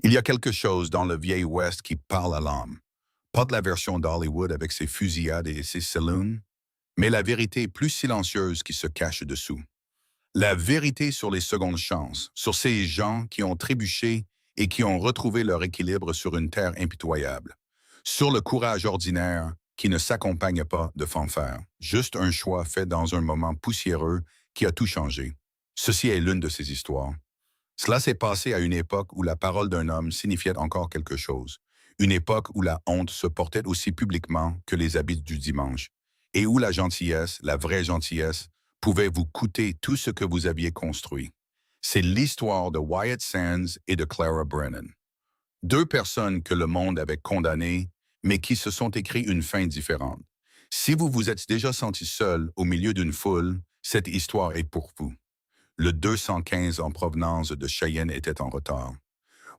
Il y a quelque chose dans le vieil Ouest qui parle à l'âme. Pas de la version d'Hollywood avec ses fusillades et ses saloons, mais la vérité plus silencieuse qui se cache dessous. La vérité sur les secondes chances, sur ces gens qui ont trébuché et qui ont retrouvé leur équilibre sur une terre impitoyable. Sur le courage ordinaire qui ne s'accompagne pas de fanfare. Juste un choix fait dans un moment poussiéreux qui a tout changé. Ceci est l'une de ces histoires. Cela s'est passé à une époque où la parole d'un homme signifiait encore quelque chose. Une époque où la honte se portait aussi publiquement que les habits du dimanche. Et où la gentillesse, la vraie gentillesse, pouvait vous coûter tout ce que vous aviez construit. C'est l'histoire de Wyatt Sands et de Clara Brennan. Deux personnes que le monde avait condamnées, mais qui se sont écrit une fin différente. Si vous vous êtes déjà senti seul au milieu d'une foule, cette histoire est pour vous. Le 215 en provenance de Cheyenne était en retard.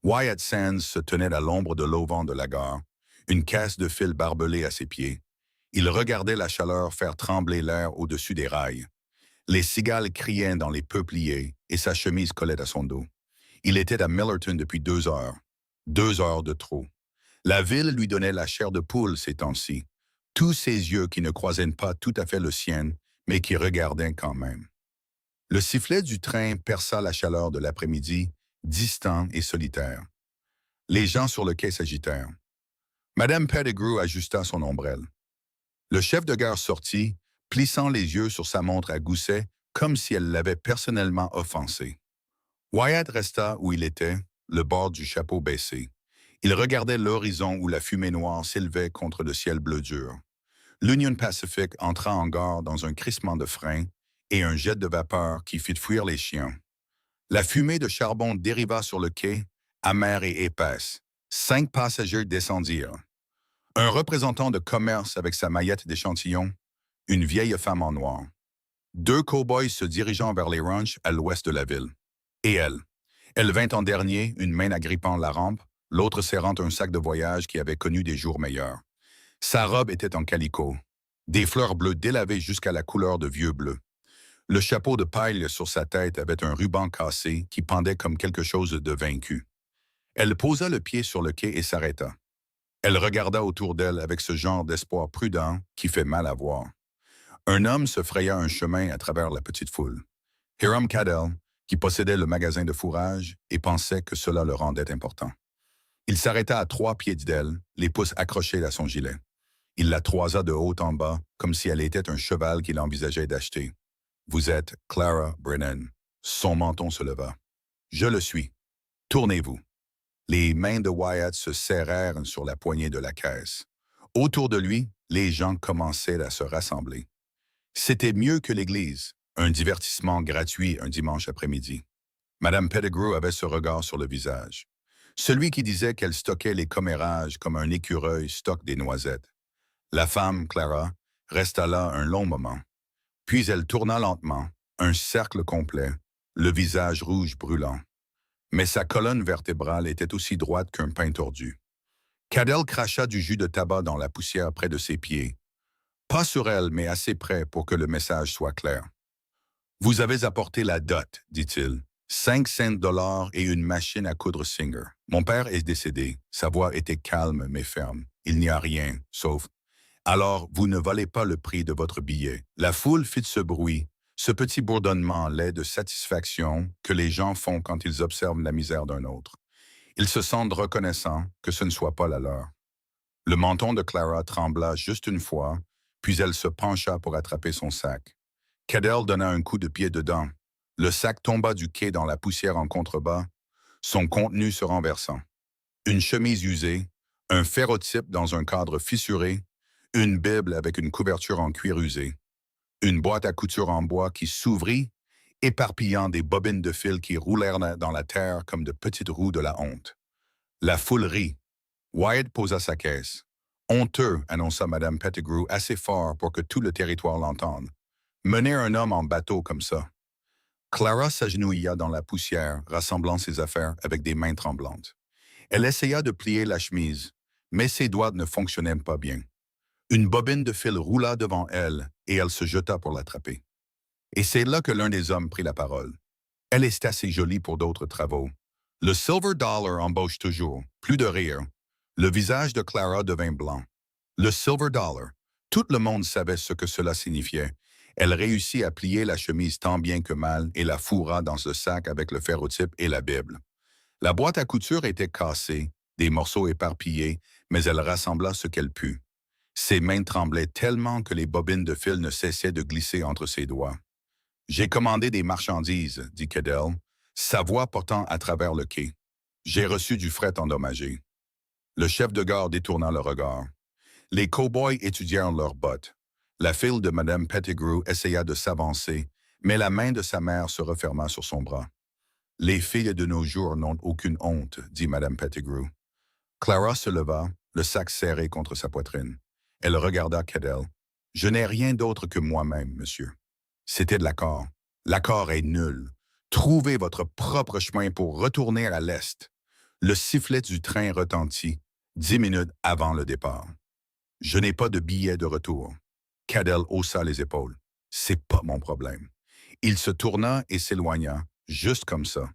Wyatt Sands se tenait à l'ombre de l'auvent de la gare, une caisse de fil barbelée à ses pieds. Il regardait la chaleur faire trembler l'air au-dessus des rails. Les cigales criaient dans les peupliers et sa chemise collait à son dos. Il était à Millerton depuis 2 heures. 2 heures de trop. La ville lui donnait la chair de poule ces temps-ci. Tous ses yeux qui ne croisaient pas tout à fait le sien, mais qui regardaient quand même. Le sifflet du train perça la chaleur de l'après-midi, distant et solitaire. Les gens sur le quai s'agitèrent. Madame Pettigrew ajusta son ombrelle. Le chef de gare sortit, plissant les yeux sur sa montre à gousset comme si elle l'avait personnellement offensé. Wyatt resta où il était, le bord du chapeau baissé. Il regardait l'horizon où la fumée noire s'élevait contre le ciel bleu dur. L'Union Pacific entra en gare dans un crissement de frein et un jet de vapeur qui fit fuir les chiens. La fumée de charbon dériva sur le quai, amère et épaisse. 5 passagers descendirent. Un représentant de commerce avec sa maillette d'échantillon, une vieille femme en noir. 2 cow-boys se dirigeant vers les ranchs à l'ouest de la ville. Et elle. Elle vint en dernier, une main agrippant la rampe, l'autre serrant un sac de voyage qui avait connu des jours meilleurs. Sa robe était en calicot, des fleurs bleues délavées jusqu'à la couleur de vieux bleu. Le chapeau de paille sur sa tête avait un ruban cassé qui pendait comme quelque chose de vaincu. Elle posa le pied sur le quai et s'arrêta. Elle regarda autour d'elle avec ce genre d'espoir prudent qui fait mal à voir. Un homme se fraya un chemin à travers la petite foule. Hiram Cadell, qui possédait le magasin de fourrage et pensait que cela le rendait important. Il s'arrêta à 3 pieds d'elle, les pouces accrochés à son gilet. Il la toisa de haut en bas, comme si elle était un cheval qu'il envisageait d'acheter. « Vous êtes Clara Brennan. » Son menton se leva. « Je le suis. Tournez-vous. » Les mains de Wyatt se serrèrent sur la poignée de la caisse. Autour de lui, les gens commençaient à se rassembler. C'était mieux que l'église, un divertissement gratuit un dimanche après-midi. Madame Pettigrew avait ce regard sur le visage. Celui qui disait qu'elle stockait les commérages comme un écureuil stocke des noisettes. La femme, Clara, resta là un long moment. Puis elle tourna lentement, un cercle complet, le visage rouge brûlant. Mais sa colonne vertébrale était aussi droite qu'un pain tordu. Cadell cracha du jus de tabac dans la poussière près de ses pieds. Pas sur elle, mais assez près pour que le message soit clair. « Vous avez apporté la dot, dit-il. 5 cents $ et une machine à coudre Singer. Mon père est décédé. Sa voix était calme mais ferme. Il n'y a rien, sauf... Alors, vous ne valez pas le prix de votre billet. » La foule fit ce bruit, ce petit bourdonnement laid de satisfaction que les gens font quand ils observent la misère d'un autre. Ils se sentent reconnaissants que ce ne soit pas la leur. Le menton de Clara trembla juste une fois, puis elle se pencha pour attraper son sac. Cadell donna un coup de pied dedans. Le sac tomba du quai dans la poussière en contrebas, son contenu se renversant. Une chemise usée, un ferrotype dans un cadre fissuré, une Bible avec une couverture en cuir usé, une boîte à couture en bois qui s'ouvrit, éparpillant des bobines de fil qui roulèrent dans la terre comme de petites roues de la honte. La foule rit. Wyatt posa sa caisse. « Honteux, » annonça Madame Pettigrew assez fort pour que tout le territoire l'entende. « Mener un homme en bateau comme ça. » Clara s'agenouilla dans la poussière, rassemblant ses affaires avec des mains tremblantes. Elle essaya de plier la chemise, mais ses doigts ne fonctionnaient pas bien. Une bobine de fil roula devant elle et elle se jeta pour l'attraper. Et c'est là que l'un des hommes prit la parole. « Elle est assez jolie pour d'autres travaux. Le silver dollar embauche toujours. Plus de rire. Le visage de Clara devint blanc. Le silver dollar. Tout le monde savait ce que cela signifiait. Elle réussit à plier la chemise tant bien que mal et la fourra dans ce sac avec le ferrotype et la Bible. La boîte à couture était cassée, des morceaux éparpillés, mais elle rassembla ce qu'elle put. Ses mains tremblaient tellement que les bobines de fil ne cessaient de glisser entre ses doigts. J'ai commandé des marchandises, dit Cadell, sa voix portant à travers le quai. J'ai reçu du fret endommagé. Le chef de gare détourna le regard. Les cow-boys étudièrent leurs bottes. La file de Mme Pettigrew essaya de s'avancer, mais la main de sa mère se referma sur son bras. Les filles de nos jours n'ont aucune honte, dit Mme Pettigrew. Clara se leva, le sac serré contre sa poitrine. Elle regarda Cadell. Je n'ai rien d'autre que moi-même, monsieur. C'était de l'accord. L'accord est nul. Trouvez votre propre chemin pour retourner à l'Est. Le sifflet du train retentit, 10 minutes avant le départ. Je n'ai pas de billet de retour. Cadell haussa les épaules. C'est pas mon problème. Il se tourna et s'éloigna, juste comme ça.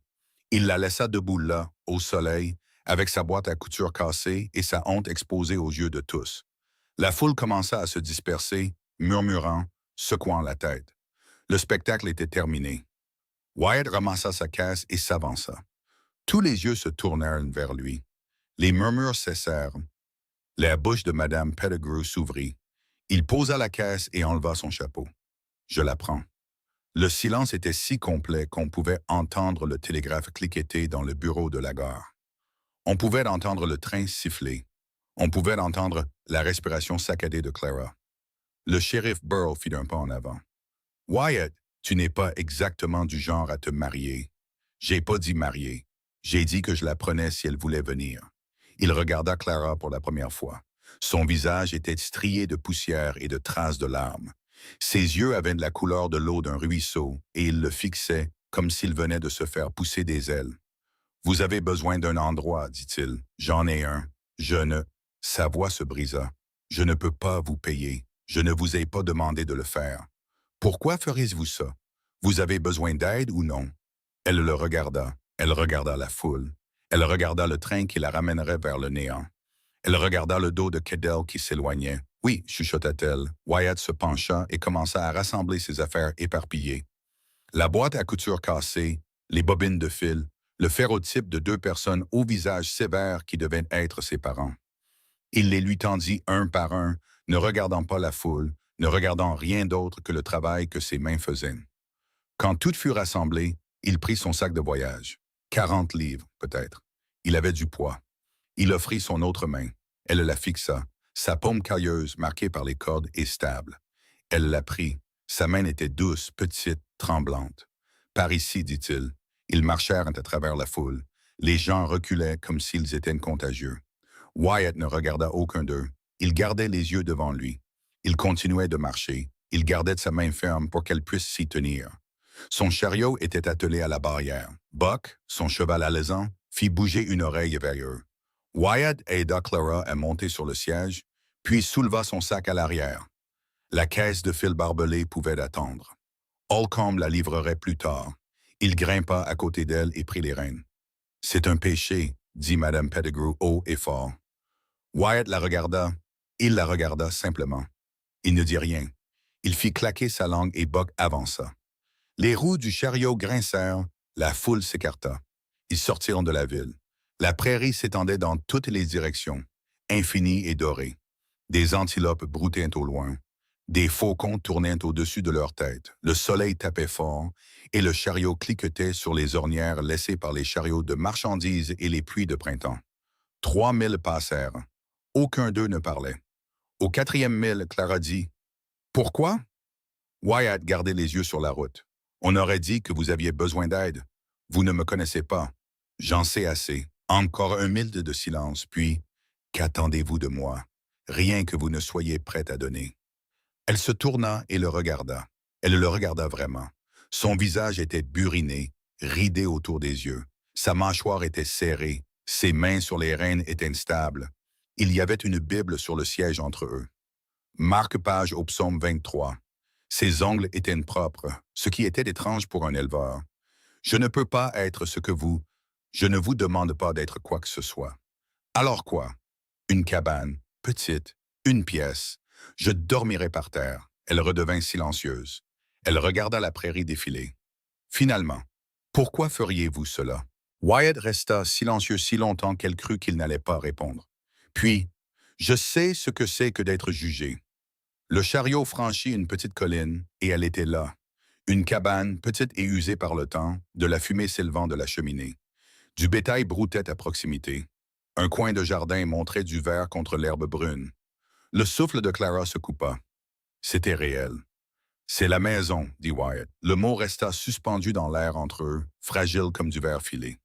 Il la laissa debout là, au soleil, avec sa boîte à couture cassée et sa honte exposée aux yeux de tous. La foule commença à se disperser, murmurant, secouant la tête. Le spectacle était terminé. Wyatt ramassa sa caisse et s'avança. Tous les yeux se tournèrent vers lui. Les murmures cessèrent. La bouche de Mme Pettigrew s'ouvrit. Il posa la caisse et enleva son chapeau. Je la prends. Le silence était si complet qu'on pouvait entendre le télégraphe cliqueter dans le bureau de la gare. On pouvait entendre le train siffler. On pouvait entendre la respiration saccadée de Clara. Le shérif Burrow fit un pas en avant. « Wyatt, tu n'es pas exactement du genre à te marier. » « J'ai pas dit marier. J'ai dit que je la prenais si elle voulait venir. » Il regarda Clara pour la première fois. Son visage était strié de poussière et de traces de larmes. Ses yeux avaient de la couleur de l'eau d'un ruisseau et il le fixait comme s'il venait de se faire pousser des ailes. « Vous avez besoin d'un endroit, dit-il. J'en ai un. Je ne... » Sa voix se brisa. « Je ne peux pas vous payer. Je ne vous ai pas demandé de le faire. Pourquoi feriez-vous ça? Vous avez besoin d'aide ou non? » Elle le regarda. Elle regarda la foule. Elle regarda le train qui la ramènerait vers le néant. Elle regarda le dos de Cadell qui s'éloignait. « Oui, chuchota-t-elle. » Wyatt se pencha et commença à rassembler ses affaires éparpillées. La boîte à couture cassée, les bobines de fil, le ferrotype de 2 personnes au visage sévère qui devaient être ses parents. Il les lui tendit un par un, ne regardant pas la foule, ne regardant rien d'autre que le travail que ses mains faisaient. Quand tout fut rassemblé, il prit son sac de voyage. 40 livres, peut-être. Il avait du poids. Il offrit son autre main. Elle la fixa. Sa paume cailleuse, marquée par les cordes, est stable. Elle la prit. Sa main était douce, petite, tremblante. « Par ici, dit-il. » Ils marchèrent à travers la foule. Les gens reculaient comme s'ils étaient contagieux. Wyatt ne regarda aucun d'eux. Il gardait les yeux devant lui. Il continuait de marcher. Il gardait sa main ferme pour qu'elle puisse s'y tenir. Son chariot était attelé à la barrière. Buck, son cheval alezan, fit bouger une oreille vers eux. Wyatt aida Clara à monter sur le siège, puis souleva son sac à l'arrière. La caisse de fil barbelé pouvait attendre. Holcomb la livrerait plus tard. Il grimpa à côté d'elle et prit les rênes. « C'est un péché, » dit Mme Pettigrew haut et fort. Wyatt la regarda. Il la regarda simplement. Il ne dit rien. Il fit claquer sa langue et Buck avança. Les roues du chariot grincèrent, la foule s'écarta. Ils sortirent de la ville. La prairie s'étendait dans toutes les directions, infinie et dorée. Des antilopes broutaient au loin. Des faucons tournaient au-dessus de leur tête. Le soleil tapait fort et le chariot cliquetait sur les ornières laissées par les chariots de marchandises et les pluies de printemps. 3000 passèrent. Aucun d'eux ne parlait. Au 4e mille, Clara dit « Pourquoi? » Wyatt gardait les yeux sur la route. « On aurait dit que vous aviez besoin d'aide. Vous ne me connaissez pas. J'en sais assez. » Encore un mille de silence, puis « Qu'attendez-vous de moi? Rien que vous ne soyez prête à donner. » Elle se tourna et le regarda. Elle le regarda vraiment. Son visage était buriné, ridé autour des yeux. Sa mâchoire était serrée. Ses mains sur les rênes étaient instables. Il y avait une Bible sur le siège entre eux. Marque-page au psaume 23. Ses ongles étaient propres, ce qui était étrange pour un éleveur. « Je ne peux pas être ce que vous... Je ne vous demande pas d'être quoi que ce soit. Alors quoi? Une cabane, petite, une pièce. Je dormirai par terre. Elle redevint silencieuse. Elle regarda la prairie défiler. Finalement, pourquoi feriez-vous cela? Wyatt resta silencieux si longtemps qu'elle crut qu'il n'allait pas répondre. Puis, je sais ce que c'est que d'être jugé. Le chariot franchit une petite colline, et elle était là. Une cabane, petite et usée par le temps, de la fumée s'élevant de la cheminée. Du bétail broutait à proximité. Un coin de jardin montrait du vert contre l'herbe brune. Le souffle de Clara se coupa. C'était réel. C'est la maison, dit Wyatt. Le mot resta suspendu dans l'air entre eux, fragile comme du verre filé.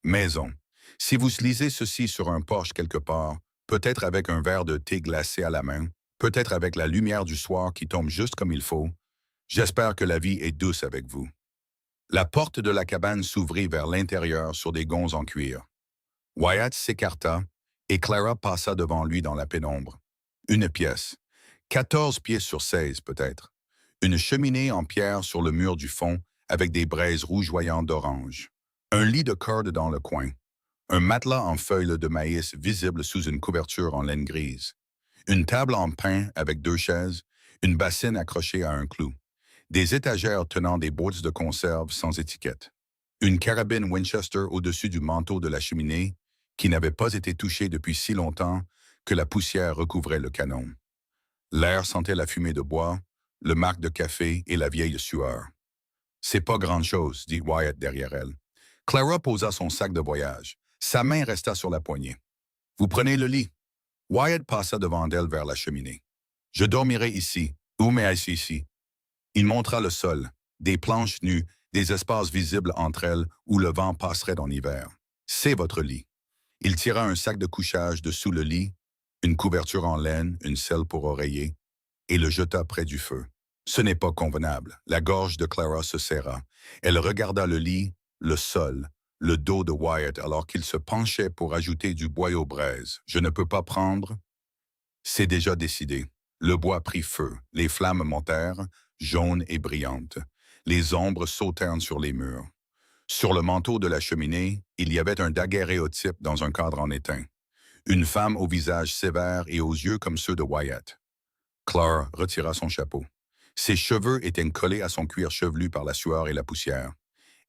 Maison. Si vous lisez ceci sur un porche quelque part, peut-être avec un verre de thé glacé à la main, peut-être avec la lumière du soir qui tombe juste comme il faut, j'espère que la vie est douce avec vous. La porte de la cabane s'ouvrit vers l'intérieur sur des gonds en cuir. Wyatt s'écarta et Clara passa devant lui dans la pénombre. Une pièce. 14 pieds sur 16 peut-être. Une cheminée en pierre sur le mur du fond avec des braises rougeoyantes d'orange. Un lit de corde dans le coin. Un matelas en feuilles de maïs visible sous une couverture en laine grise. Une table en pin avec 2 chaises, une bassine accrochée à un clou. Des étagères tenant des boîtes de conserve sans étiquette. Une carabine Winchester au-dessus du manteau de la cheminée qui n'avait pas été touchée depuis si longtemps que la poussière recouvrait le canon. L'air sentait la fumée de bois, le marc de café et la vieille sueur. « C'est pas grand-chose, dit Wyatt derrière elle. Clara posa son sac de voyage. Sa main resta sur la poignée. « Vous prenez le lit. » Wyatt passa devant elle vers la cheminée. « Je dormirai ici. Où m'est-ce ici? » Il montra le sol, des planches nues, des espaces visibles entre elles où le vent passerait en hiver. « C'est votre lit. » Il tira un sac de couchage de sous le lit, une couverture en laine, une selle pour oreiller, et le jeta près du feu. Ce n'est pas convenable. La gorge de Clara se serra. Elle regarda le lit, le sol, le dos de Wyatt alors qu'il se penchait pour ajouter du bois aux braises. « Je ne peux pas prendre. » C'est déjà décidé. Le bois prit feu. Les flammes montèrent, jaunes et brillantes. Les ombres sautèrent sur les murs. Sur le manteau de la cheminée, il y avait un daguerréotype dans un cadre en étain. Une femme au visage sévère et aux yeux comme ceux de Wyatt. Clara retira son chapeau. Ses cheveux étaient collés à son cuir chevelu par la sueur et la poussière.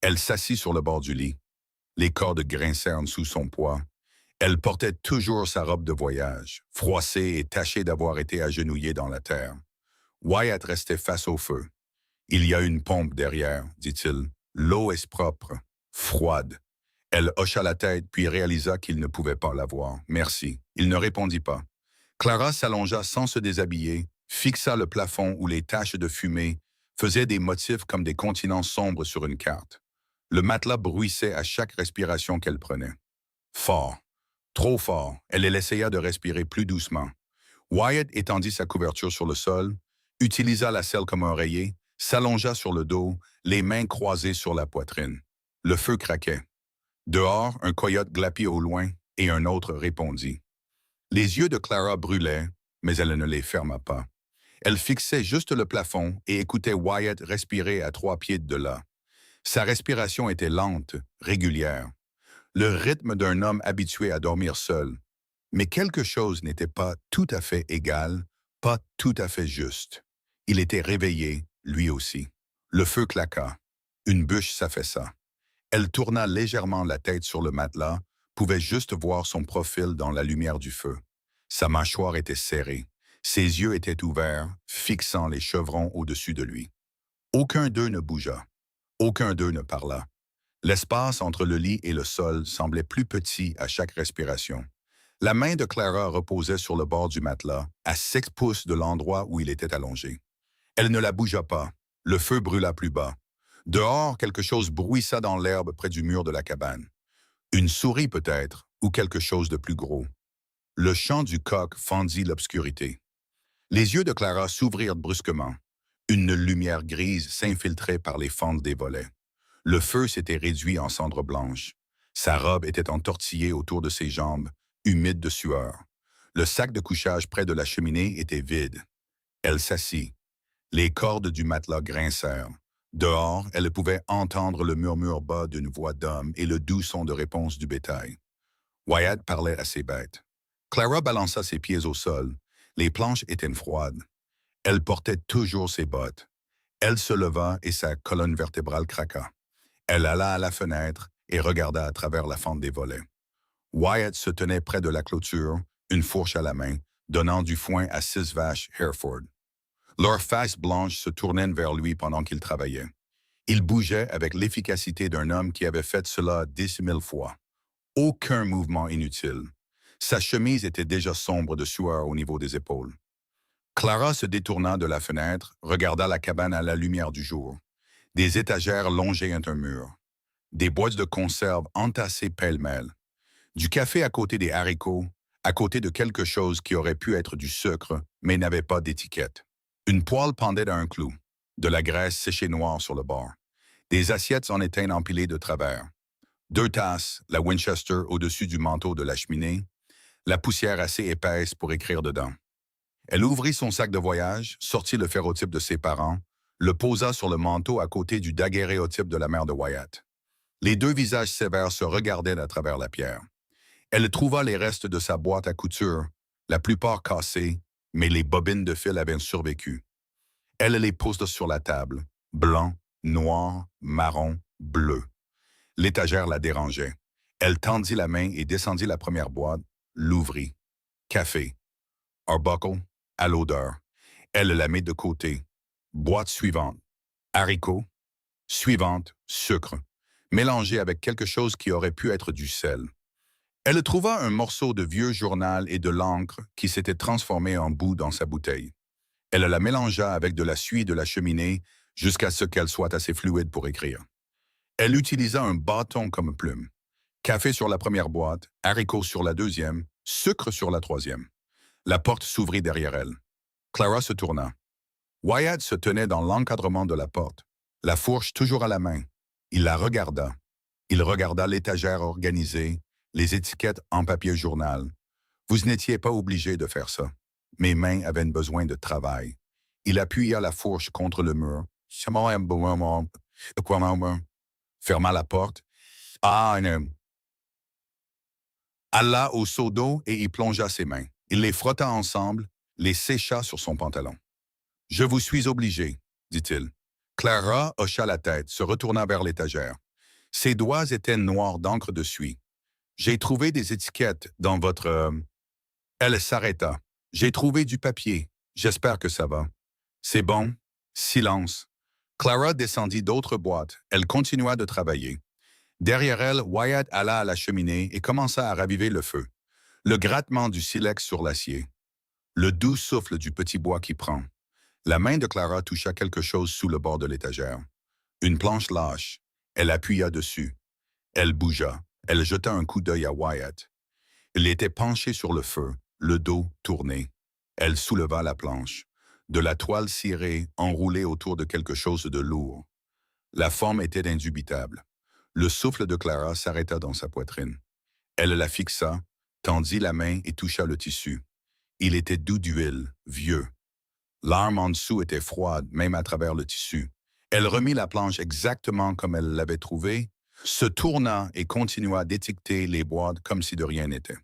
Elle s'assit sur le bord du lit. Les cordes grincèrent sous son poids. Elle portait toujours sa robe de voyage, froissée et tachée d'avoir été agenouillée dans la terre. Wyatt restait face au feu. « Il y a une pompe derrière, dit-il. L'eau est propre, froide. » Elle hocha la tête puis réalisa qu'il ne pouvait pas la voir. « Merci. » Il ne répondit pas. Clara s'allongea sans se déshabiller, fixa le plafond où les taches de fumée faisaient des motifs comme des continents sombres sur une carte. Le matelas bruissait à chaque respiration qu'elle prenait. Fort, trop fort, elle essaya de respirer plus doucement. Wyatt étendit sa couverture sur le sol, utilisa la selle comme oreiller, s'allongea sur le dos, les mains croisées sur la poitrine. Le feu craquait. Dehors, un coyote glapit au loin et un autre répondit. Les yeux de Clara brûlaient, mais elle ne les ferma pas. Elle fixait juste le plafond et écoutait Wyatt respirer à 3 pieds de là. Sa respiration était lente, régulière. Le rythme d'un homme habitué à dormir seul. Mais quelque chose n'était pas tout à fait égal, pas tout à fait juste. Il était réveillé, lui aussi. Le feu claqua. Une bûche s'affaissa. Elle tourna légèrement la tête sur le matelas, pouvait juste voir son profil dans la lumière du feu. Sa mâchoire était serrée. Ses yeux étaient ouverts, fixant les chevrons au-dessus de lui. Aucun d'eux ne bougea. Aucun d'eux ne parla. L'espace entre le lit et le sol semblait plus petit à chaque respiration. La main de Clara reposait sur le bord du matelas, à 6 pouces de l'endroit où il était allongé. Elle ne la bougea pas. Le feu brûla plus bas. Dehors, quelque chose bruissa dans l'herbe près du mur de la cabane. Une souris peut-être, ou quelque chose de plus gros. Le chant du coq fendit l'obscurité. Les yeux de Clara s'ouvrirent brusquement. Une lumière grise s'infiltrait par les fentes des volets. Le feu s'était réduit en cendres blanches. Sa robe était entortillée autour de ses jambes, humide de sueur. Le sac de couchage près de la cheminée était vide. Elle s'assit. Les cordes du matelas grincèrent. Dehors, elle pouvait entendre le murmure bas d'une voix d'homme et le doux son de réponse du bétail. Wyatt parlait à ses bêtes. Clara balança ses pieds au sol. Les planches étaient froides. Elle portait toujours ses bottes. Elle se leva et sa colonne vertébrale craqua. Elle alla à la fenêtre et regarda à travers la fente des volets. Wyatt se tenait près de la clôture, une fourche à la main, donnant du foin à 6 vaches Hereford. Leurs faces blanches se tournaient vers lui pendant qu'il travaillait. Il bougeait avec l'efficacité d'un homme qui avait fait cela 10 000 fois. Aucun mouvement inutile. Sa chemise était déjà sombre de sueur au niveau des épaules. Clara se détourna de la fenêtre, regarda la cabane à la lumière du jour. Des étagères longeaient un mur. Des boîtes de conserve entassées pêle-mêle. Du café à côté des haricots, à côté de quelque chose qui aurait pu être du sucre, mais n'avait pas d'étiquette. Une poêle pendait à un clou. De la graisse séchée noire sur le bord. Des assiettes en étaient empilées de travers. 2 tasses, la Winchester au-dessus du manteau de la cheminée, la poussière assez épaisse pour écrire dedans. Elle ouvrit son sac de voyage, sortit le ferrotype de ses parents, le posa sur le manteau à côté du daguerréotype de la mère de Wyatt. Les 2 visages sévères se regardaient à travers la pierre. Elle trouva les restes de sa boîte à couture, la plupart cassés, mais les bobines de fil avaient survécu. Elle les posa sur la table, blanc, noir, marron, bleu. L'étagère la dérangeait. Elle tendit la main et descendit la première boîte, l'ouvrit. Café. Arbuckle, à l'odeur. Elle la mit de côté. Boîte suivante. Haricots. Suivante, sucre. Mélangé avec quelque chose qui aurait pu être du sel. Elle trouva un morceau de vieux journal et de l'encre qui s'était transformé en boue dans sa bouteille. Elle la mélangea avec de la suie de la cheminée jusqu'à ce qu'elle soit assez fluide pour écrire. Elle utilisa un bâton comme plume. Café sur la première boîte, haricots sur la deuxième, sucre sur la troisième. La porte s'ouvrit derrière elle. Clara se tourna. Wyatt se tenait dans l'encadrement de la porte, la fourche toujours à la main. Il la regarda. Il regarda l'étagère organisée, les étiquettes en papier journal. Vous n'étiez pas obligé de faire ça. Mes mains avaient besoin de travail. Il appuya la fourche contre le mur. Ferma la porte. Alla au seau d'eau et y plongea ses mains. Il les frotta ensemble, les sécha sur son pantalon. « Je vous suis obligé, dit-il. Clara hocha la tête, se retourna vers l'étagère. Ses doigts étaient noirs d'encre de suie. « J'ai trouvé des étiquettes dans votre... Elle s'arrêta. « J'ai trouvé du papier. J'espère que ça va. »« C'est bon. » Silence. Clara descendit d'autres boîtes. Elle continua de travailler. Derrière elle, Wyatt alla à la cheminée et commença à raviver le feu. Le grattement du silex sur l'acier. Le doux souffle du petit bois qui prend. La main de Clara toucha quelque chose sous le bord de l'étagère. Une planche lâche. Elle appuya dessus. Elle bougea. Elle jeta un coup d'œil à Wyatt. Il était penché sur le feu, le dos tourné. Elle souleva la planche. De la toile cirée enroulée autour de quelque chose de lourd. La forme était indubitable. Le souffle de Clara s'arrêta dans sa poitrine. Elle la fixa, tendit la main et toucha le tissu. Il était doux d'huile, vieux. L'arme en dessous était froide, même à travers le tissu. Elle remit la planche exactement comme elle l'avait trouvée, se tourna et continua d'étiqueter les boîtes comme si de rien n'était.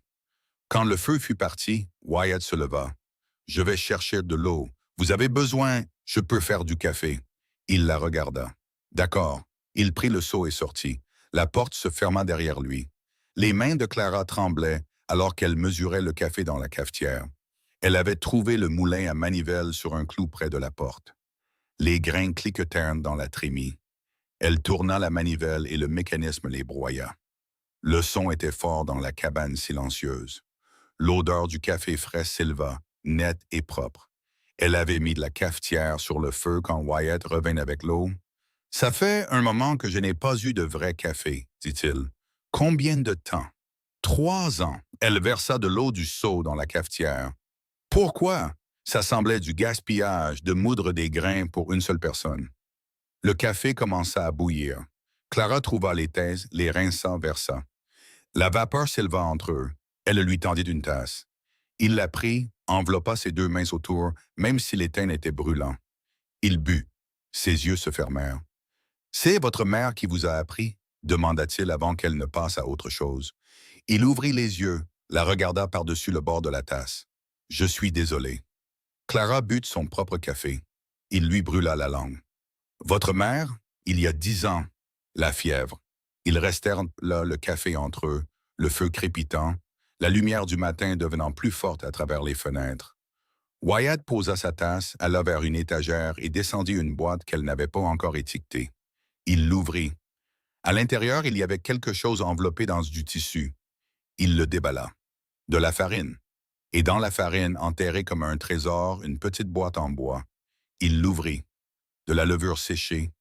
Quand le feu fut parti, Wyatt se leva. « Je vais chercher de l'eau. Vous avez besoin? Je peux faire du café. » Il la regarda. « D'accord. » Il prit le seau et sortit. La porte se ferma derrière lui. Les mains de Clara tremblaient alors qu'elle mesurait le café dans la cafetière. Elle avait trouvé le moulin à manivelle sur un clou près de la porte. Les grains cliquetèrent dans la trémie. Elle tourna la manivelle et le mécanisme les broya. Le son était fort dans la cabane silencieuse. L'odeur du café frais s'éleva, nette et propre. Elle avait mis de la cafetière sur le feu quand Wyatt revint avec l'eau. « Ça fait un moment que je n'ai pas eu de vrai café, dit-il. « Combien de temps? »« 3 ans. » Elle versa de l'eau du seau dans la cafetière. « Pourquoi? » Ça semblait du gaspillage de moudre des grains pour une seule personne. Le café commença à bouillir. Clara trouva les tasses, les rinça, versa. La vapeur s'éleva entre eux. Elle lui tendit une tasse. Il la prit, enveloppa ses 2 mains autour, même si l'étain était brûlant. Il but. Ses yeux se fermèrent. C'est votre mère qui vous a appris, demanda-t-il avant qu'elle ne passe à autre chose. Il ouvrit les yeux, la regarda par-dessus le bord de la tasse. Je suis désolé. Clara but son propre café. Il lui brûla la langue. Votre mère, il y a 10 ans, la fièvre. Ils restèrent là, le café entre eux, le feu crépitant, la lumière du matin devenant plus forte à travers les fenêtres. Wyatt posa sa tasse, alla vers une étagère et descendit une boîte qu'elle n'avait pas encore étiquetée. Il l'ouvrit. À l'intérieur, il y avait quelque chose enveloppé dans du tissu. Il le déballa. De la farine. Et dans la farine, enterrée comme un trésor, une petite boîte en bois. Il l'ouvrit. De la levure séchée.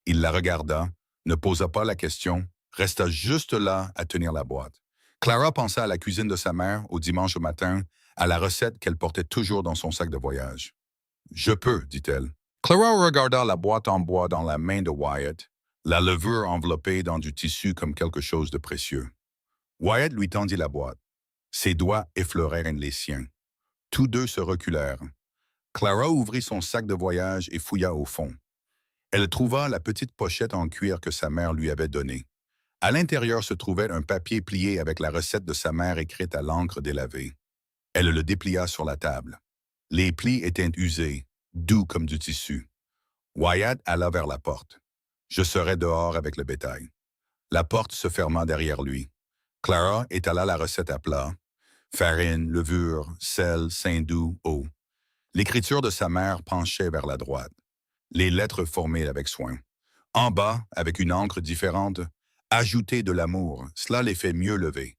Il la regarda, ne posa pas la question, resta juste là à tenir la boîte. Clara pensa à la cuisine de sa mère au dimanche matin, à la recette qu'elle portait toujours dans son sac de voyage. « Je peux, dit-elle. Clara regarda la boîte en bois dans la main de Wyatt, la levure enveloppée dans du tissu comme quelque chose de précieux. Wyatt lui tendit la boîte. Ses doigts effleurèrent les siens. Tous deux se reculèrent. Clara ouvrit son sac de voyage et fouilla au fond. Elle trouva la petite pochette en cuir que sa mère lui avait donnée. À l'intérieur se trouvait un papier plié avec la recette de sa mère écrite à l'encre délavée. Elle le déplia sur la table. Les plis étaient usés, doux comme du tissu. Wyatt alla vers la porte. Je serai dehors avec le bétail. La porte se ferma derrière lui. Clara étala la recette à plat. Farine, levure, sel, saindoux, eau. L'écriture de sa mère penchait vers la droite. Les lettres formées avec soin. En bas, avec une encre différente, ajoutez de l'amour, cela les fait mieux lever.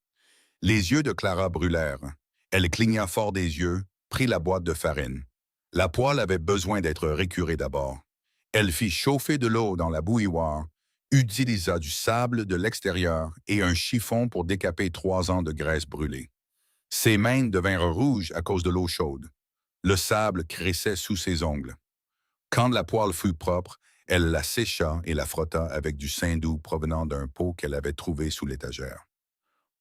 Les yeux de Clara brûlèrent. Elle cligna fort des yeux, prit la boîte de farine. La poêle avait besoin d'être récurée d'abord. Elle fit chauffer de l'eau dans la bouilloire, utilisa du sable de l'extérieur et un chiffon pour décaper 3 ans de graisse brûlée. Ses mains devinrent rouges à cause de l'eau chaude. Le sable crissait sous ses ongles. Quand la poêle fut propre, elle la sécha et la frotta avec du saindoux provenant d'un pot qu'elle avait trouvé sous l'étagère.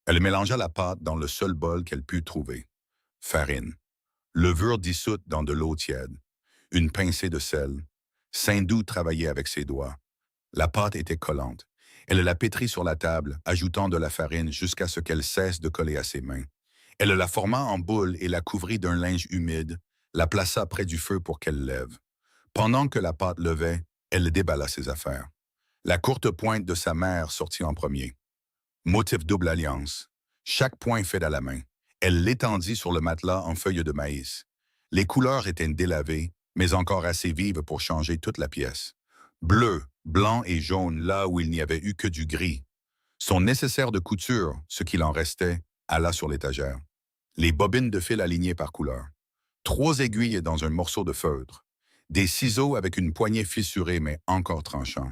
Elle mélangea la pâte dans le seul bol qu'elle put trouver. Farine, levure dissoute dans de l'eau tiède, une pincée de sel. Saindoux travaillait avec ses doigts. La pâte était collante. Elle la pétrit sur la table, ajoutant de la farine jusqu'à ce qu'elle cesse de coller à ses mains. Elle la forma en boule et la couvrit d'un linge humide, la plaça près du feu pour qu'elle lève. Pendant que la pâte levait, elle déballa ses affaires. La courte pointe de sa mère sortit en premier. Motif double alliance. Chaque point fait à la main. Elle l'étendit sur le matelas en feuilles de maïs. Les couleurs étaient délavées, mais encore assez vives pour changer toute la pièce. Bleu, blanc et jaune là où il n'y avait eu que du gris. Son nécessaire de couture, ce qu'il en restait, alla sur l'étagère. Les bobines de fil alignées par couleur. 3 aiguilles dans un morceau de feutre. Des ciseaux avec une poignée fissurée mais encore tranchant.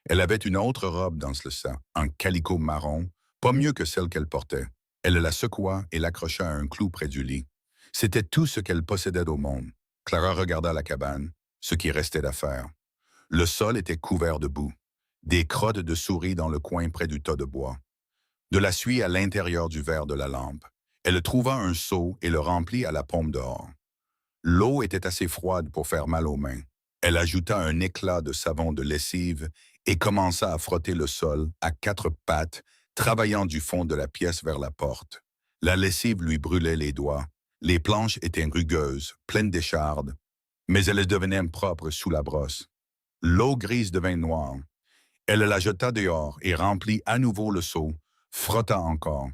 Elle avait une autre robe dans ce sac, en calicot marron, pas mieux que celle qu'elle portait. Elle la secoua et l'accrocha à un clou près du lit. C'était tout ce qu'elle possédait au monde. Clara regarda la cabane, ce qui restait à faire. Le sol était couvert de boue. Des crottes de souris dans le coin près du tas de bois. De la suie à l'intérieur du verre de la lampe. Elle trouva un seau et le remplit à la pompe dehors. L'eau était assez froide pour faire mal aux mains. Elle ajouta un éclat de savon de lessive et commença à frotter le sol à 4 pattes, travaillant du fond de la pièce vers la porte. La lessive lui brûlait les doigts. Les planches étaient rugueuses, pleines d'échardes, mais elles devenaient propres sous la brosse. L'eau grise devint noire. Elle la jeta dehors et remplit à nouveau le seau, frotta encore.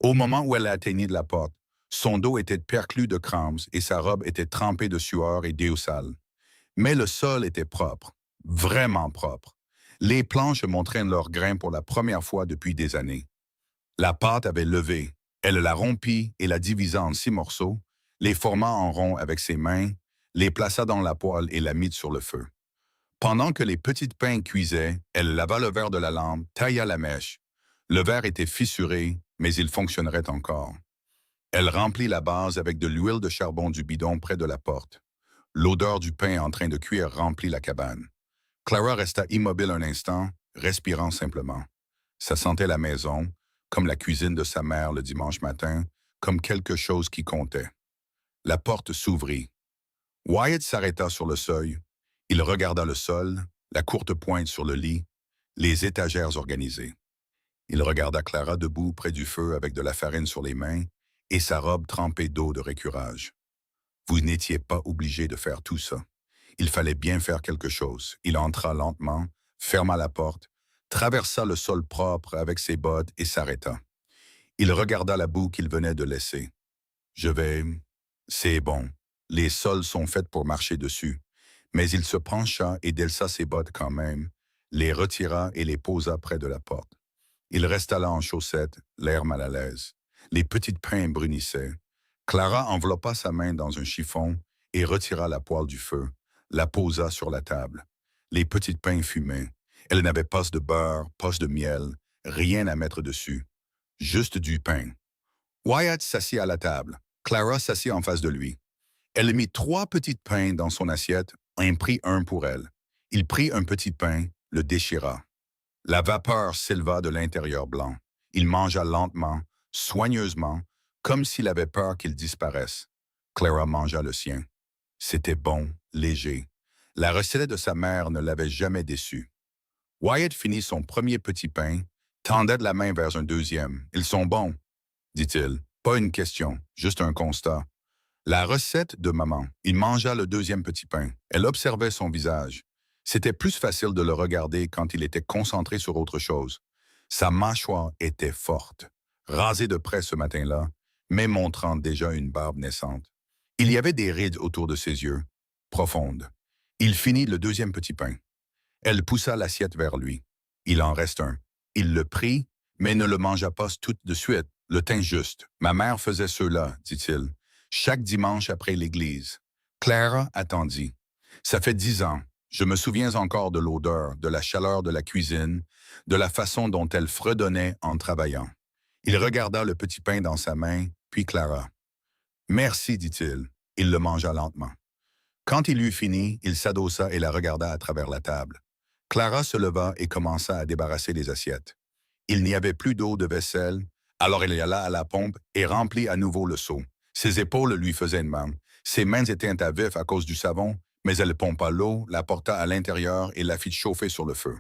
Au moment où elle atteignit la porte, son dos était perclus de crampes et sa robe était trempée de sueur et d'eau sale. Mais le sol était propre, vraiment propre. Les planches montraient leurs grains pour la première fois depuis des années. La pâte avait levé. Elle la rompit et la divisa en 6 morceaux, les forma en rond avec ses mains, les plaça dans la poêle et la mit sur le feu. Pendant que les petites pains cuisaient, elle lava le verre de la lampe, tailla la mèche. Le verre était fissuré, mais il fonctionnerait encore. Elle remplit la base avec de l'huile de charbon du bidon près de la porte. L'odeur du pain en train de cuire remplit la cabane. Clara resta immobile un instant, respirant simplement. Ça sentait la maison, comme la cuisine de sa mère le dimanche matin, comme quelque chose qui comptait. La porte s'ouvrit. Wyatt s'arrêta sur le seuil. Il regarda le sol, la courte pointe sur le lit, les étagères organisées. Il regarda Clara debout près du feu avec de la farine sur les mains et sa robe trempée d'eau de récurage. Vous n'étiez pas obligé de faire tout ça. Il fallait bien faire quelque chose. Il entra lentement, ferma la porte, traversa le sol propre avec ses bottes et s'arrêta. Il regarda la boue qu'il venait de laisser. Je vais... C'est bon. Les sols sont faits pour marcher dessus. Mais il se pencha et delsa ses bottes quand même, les retira et les posa près de la porte. Il resta là en chaussettes, l'air mal à l'aise. Les petites pains brunissaient. Clara enveloppa sa main dans un chiffon et retira la poêle du feu, la posa sur la table. Les petites pains fumaient. Elle n'avait pas de beurre, pas de miel, rien à mettre dessus. Juste du pain. Wyatt s'assit à la table. Clara s'assit en face de lui. Elle mit 3 petites pains dans son assiette, en prit un pour elle. Il prit un petit pain, le déchira. La vapeur s'éleva de l'intérieur blanc. Il mangea lentement, soigneusement, comme s'il avait peur qu'il disparaisse. Clara mangea le sien. C'était bon, léger. La recette de sa mère ne l'avait jamais déçu. Wyatt finit son premier petit pain, tendait de la main vers un deuxième. « Ils sont bons », dit-il. Pas une question, juste un constat. La recette de maman. Il mangea le deuxième petit pain. Elle observait son visage. C'était plus facile de le regarder quand il était concentré sur autre chose. Sa mâchoire était forte, rasée de près ce matin-là, mais montrant déjà une barbe naissante. Il y avait des rides autour de ses yeux, profondes. Il finit le deuxième petit pain. Elle poussa l'assiette vers lui. Il en reste un. Il le prit, mais ne le mangea pas tout de suite, le tint juste. « Ma mère faisait ceux-là, dit-il, chaque dimanche après l'église. » Clara attendit. « Ça fait 10 ans. Je me souviens encore de l'odeur, de la chaleur de la cuisine, de la façon dont elle fredonnait en travaillant. » Il regarda le petit pain dans sa main, puis Clara. « Merci, dit-il. » Il le mangea lentement. Quand il eut fini, il s'adossa et la regarda à travers la table. Clara se leva et commença à débarrasser les assiettes. Il n'y avait plus d'eau de vaisselle, alors elle alla à la pompe et remplit à nouveau le seau. Ses épaules lui faisaient mal. Ses mains étaient à vif à cause du savon, mais elle pompa l'eau, la porta à l'intérieur et la fit chauffer sur le feu.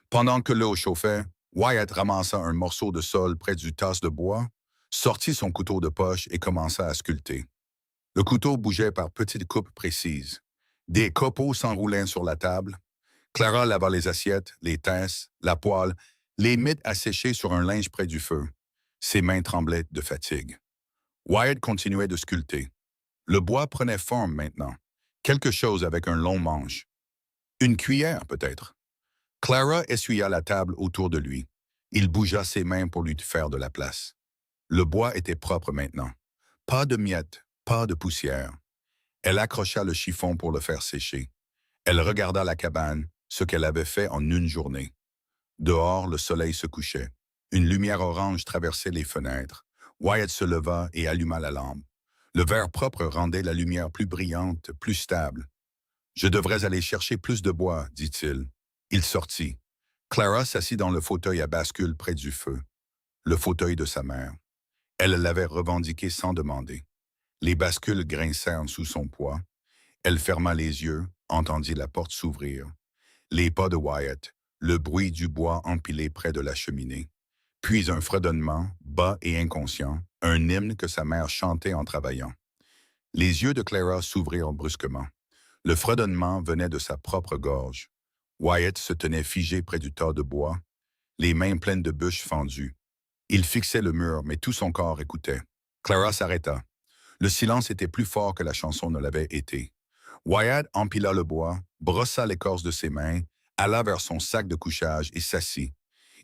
Pendant que l'eau chauffait, Wyatt ramassa un morceau de sol près du tasse de bois, sortit son couteau de poche et commença à sculpter. Le couteau bougeait par petites coupes précises. Des copeaux s'enroulaient sur la table. Clara lava les assiettes, les tasses, la poêle, les mit à sécher sur un linge près du feu. Ses mains tremblaient de fatigue. Wyatt continuait de sculpter. Le bois prenait forme maintenant. Quelque chose avec un long manche. Une cuillère, peut-être. Clara essuya la table autour de lui. Il bougea ses mains pour lui faire de la place. Le bois était propre maintenant. Pas de miettes, pas de poussière. Elle accrocha le chiffon pour le faire sécher. Elle regarda la cabane, ce qu'elle avait fait en une journée. Dehors, le soleil se couchait. Une lumière orange traversait les fenêtres. Wyatt se leva et alluma la lampe. Le verre propre rendait la lumière plus brillante, plus stable. « Je devrais aller chercher plus de bois, dit-il. » Il sortit. Clara s'assit dans le fauteuil à bascule près du feu. Le fauteuil de sa mère. Elle l'avait revendiqué sans demander. Les bascules grincèrent sous son poids. Elle ferma les yeux, entendit la porte s'ouvrir. Les pas de Wyatt, le bruit du bois empilé près de la cheminée. Puis un fredonnement, bas et inconscient, un hymne que sa mère chantait en travaillant. Les yeux de Clara s'ouvrirent brusquement. Le fredonnement venait de sa propre gorge. Wyatt se tenait figé près du tas de bois, les mains pleines de bûches fendues. Il fixait le mur, mais tout son corps écoutait. Clara s'arrêta. Le silence était plus fort que la chanson ne l'avait été. Wyatt empila le bois, brossa l'écorce de ses mains, alla vers son sac de couchage et s'assit.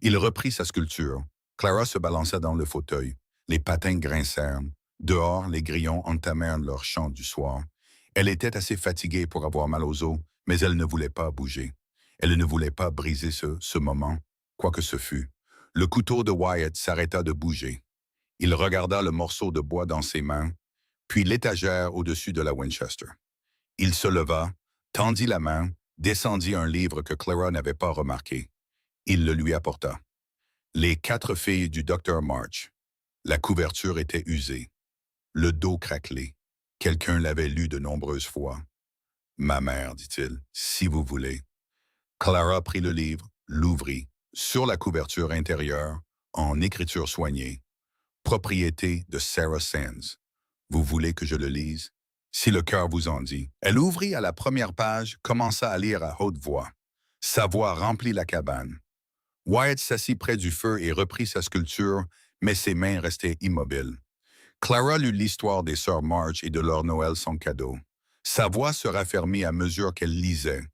Il reprit sa sculpture. Clara se balança dans le fauteuil. Les patins grincèrent. Dehors, les grillons entamèrent leur chant du soir. Elle était assez fatiguée pour avoir mal aux os, mais elle ne voulait pas bouger. Elle ne voulait pas briser ce moment, quoi que ce fût. Le couteau de Wyatt s'arrêta de bouger. Il regarda le morceau de bois dans ses mains, puis l'étagère au-dessus de la Winchester. Il se leva, tendit la main, descendit un livre que Clara n'avait pas remarqué. Il le lui apporta. Les 4 filles du Dr. March. La couverture était usée. Le dos craquelé. Quelqu'un l'avait lu de nombreuses fois. « Ma mère, dit-il, si vous voulez. » Clara prit le livre, l'ouvrit. Sur la couverture intérieure, en écriture soignée, propriété de Sarah Sands. Vous voulez que je le lise? Si le cœur vous en dit. Elle ouvrit à la première page, commença à lire à haute voix. Sa voix remplit la cabane. Wyatt s'assit près du feu et reprit sa sculpture, mais ses mains restaient immobiles. Clara lut l'histoire des sœurs March et de leur Noël sans cadeau. Sa voix se raffermit à mesure qu'elle lisait.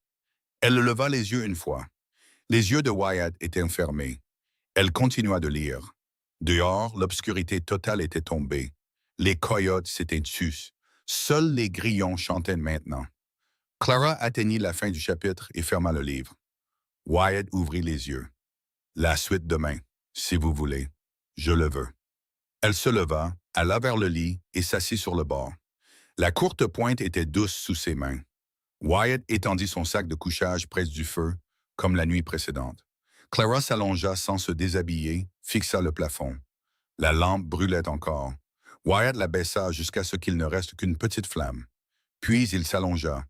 Elle leva les yeux une fois. Les yeux de Wyatt étaient fermés. Elle continua de lire. Dehors, l'obscurité totale était tombée. Les coyotes s'étaient tus. Seuls les grillons chantaient maintenant. Clara atteignit la fin du chapitre et ferma le livre. Wyatt ouvrit les yeux. La suite demain, si vous voulez. Je le veux. Elle se leva, alla vers le lit et s'assit sur le bord. La courte pointe était douce sous ses mains. Wyatt étendit son sac de couchage près du feu, comme la nuit précédente. Clara s'allongea sans se déshabiller, fixa le plafond. La lampe brûlait encore. Wyatt la baissa jusqu'à ce qu'il ne reste qu'une petite flamme. Puis il s'allongea.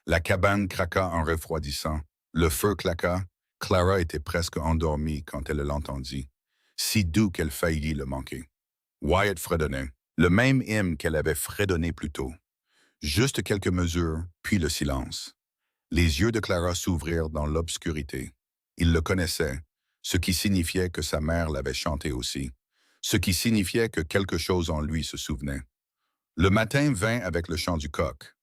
La cabane craqua en refroidissant. Le feu claqua. Clara était presque endormie quand elle l'entendit. Si doux qu'elle faillit le manquer. Wyatt fredonnait. Le même hymne qu'elle avait fredonné plus tôt. Juste quelques mesures, puis le silence. Les yeux de Clara s'ouvrirent dans l'obscurité. Il le connaissait, ce qui signifiait que sa mère l'avait chanté aussi, ce qui signifiait que quelque chose en lui se souvenait. Le matin vint avec le chant du coq.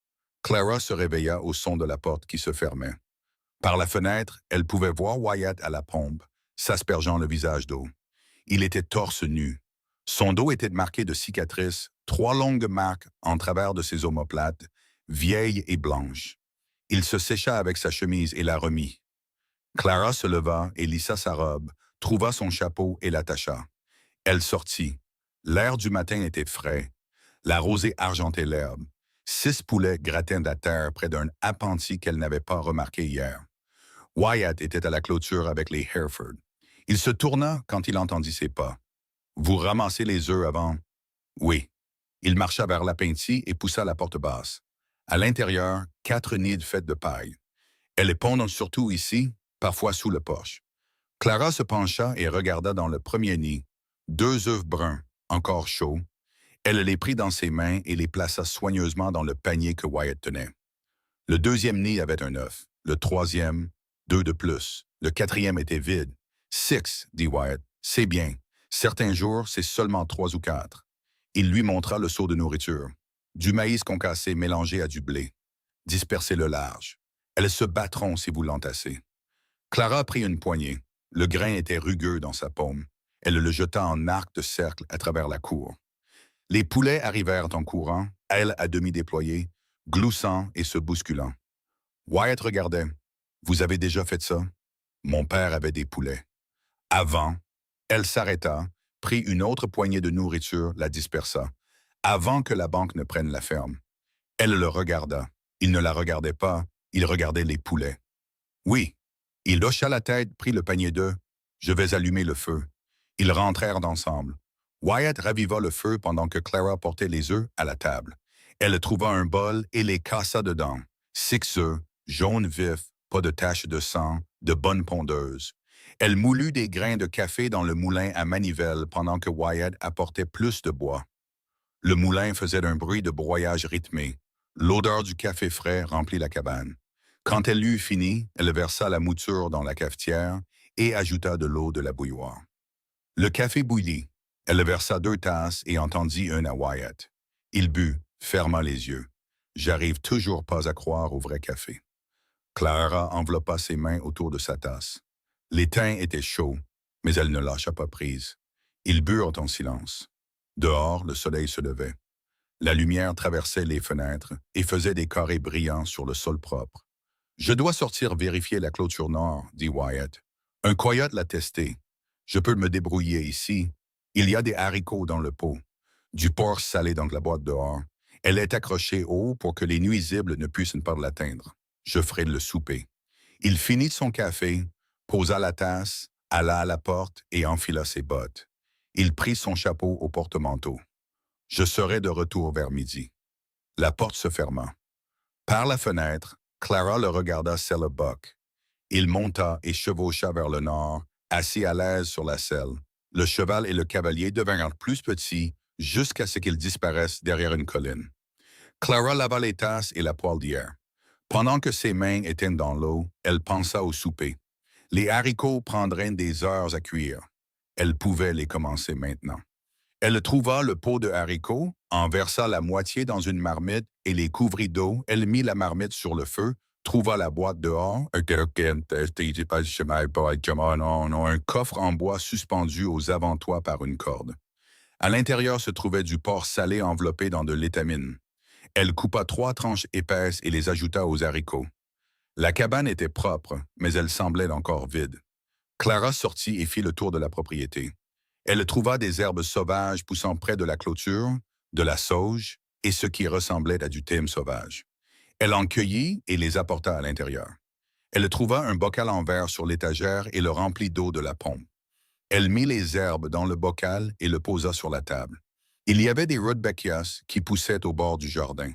Clara se réveilla au son de la porte qui se fermait. Par la fenêtre, elle pouvait voir Wyatt à la pompe, s'aspergeant le visage d'eau. Il était torse nu. Son dos était marqué de cicatrices, 3 longues marques en travers de ses omoplates, vieilles et blanches. Il se sécha avec sa chemise et la remit. Clara se leva et lissa sa robe, trouva son chapeau et l'attacha. Elle sortit. L'air du matin était frais. La rosée argentait l'herbe. 6 poulets grattaient de la terre près d'un appentis qu'elle n'avait pas remarqué hier. Wyatt était à la clôture avec les Hereford. Il se tourna quand il entendit ses pas. « Vous ramassez les œufs avant? » « Oui. » Il marcha vers l'appentis et poussa la porte basse. À l'intérieur, 4 nids faits de paille. Elles les pondent surtout ici, parfois sous le porche. Clara se pencha et regarda dans le premier nid. 2 œufs bruns, encore chauds. Elle les prit dans ses mains et les plaça soigneusement dans le panier que Wyatt tenait. Le deuxième nid avait un œuf. Le troisième, 2 de plus. Le quatrième était vide. 6, dit Wyatt. C'est bien. Certains jours, c'est seulement 3 ou 4. Il lui montra le seau de nourriture. Du maïs concassé mélangé à du blé. Dispersez-le large. Elles se battront si vous l'entassez. Clara prit une poignée. Le grain était rugueux dans sa paume. Elle le jeta en arc de cercle à travers la cour. Les poulets arrivèrent en courant, ailes à demi déployées, gloussant et se bousculant. Wyatt regardait. « Vous avez déjà fait ça? » Mon père avait des poulets. Avant, elle s'arrêta, prit une autre poignée de nourriture, la dispersa, avant que la banque ne prenne la ferme. Elle le regarda. Il ne la regardait pas, il regardait les poulets. Oui. Il hocha la tête, prit le panier d'œufs. Je vais allumer le feu. Ils rentrèrent ensemble. Wyatt raviva le feu pendant que Clara portait les œufs à la table. Elle trouva un bol et les cassa dedans. 6 œufs, jaunes vifs, pas de taches de sang, de bonnes pondeuses. Elle moulut des grains de café dans le moulin à manivelle pendant que Wyatt apportait plus de bois. Le moulin faisait un bruit de broyage rythmé. L'odeur du café frais remplit la cabane. Quand elle eut fini, elle versa la mouture dans la cafetière et ajouta de l'eau de la bouilloire. Le café bouillit. Elle le versa 2 tasses et en tendit une à Wyatt. Il but, ferma les yeux. J'arrive toujours pas à croire au vrai café. Clara enveloppa ses mains autour de sa tasse. L'étain était chaud, mais elle ne lâcha pas prise. Ils burent en silence. Dehors, le soleil se levait. La lumière traversait les fenêtres et faisait des carrés brillants sur le sol propre. « Je dois sortir vérifier la clôture nord, » dit Wyatt. « Un coyote l'a testé. Je peux me débrouiller ici. Il y a des haricots dans le pot. Du porc salé dans la boîte dehors. Elle est accrochée haut pour que les nuisibles ne puissent pas l'atteindre. Je ferai le souper. » Il finit son café, posa la tasse, alla à la porte et enfila ses bottes. Il prit son chapeau au porte-manteau. Je serai de retour vers midi. La porte se ferma. Par la fenêtre, Clara le regarda Cellar Buck. Il monta et chevaucha vers le nord, assis à l'aise sur la selle. Le cheval et le cavalier devinrent plus petits jusqu'à ce qu'ils disparaissent derrière une colline. Clara lava les tasses et la poêle d'hier. Pendant que ses mains étaient dans l'eau, elle pensa au souper. Les haricots prendraient des heures à cuire. Elle pouvait les commencer maintenant. Elle trouva le pot de haricots, en versa la moitié dans une marmite et les couvrit d'eau. Elle mit la marmite sur le feu, trouva la boîte dehors, un coffre en bois suspendu aux avant-toits par une corde. À l'intérieur se trouvait du porc salé enveloppé dans de l'étamine. Elle coupa 3 tranches épaisses et les ajouta aux haricots. La cabane était propre, mais elle semblait encore vide. Clara sortit et fit le tour de la propriété. Elle trouva des herbes sauvages poussant près de la clôture, de la sauge et ce qui ressemblait à du thym sauvage. Elle en cueillit et les apporta à l'intérieur. Elle trouva un bocal en verre sur l'étagère et le remplit d'eau de la pompe. Elle mit les herbes dans le bocal et le posa sur la table. Il y avait des rudbeckias qui poussaient au bord du jardin.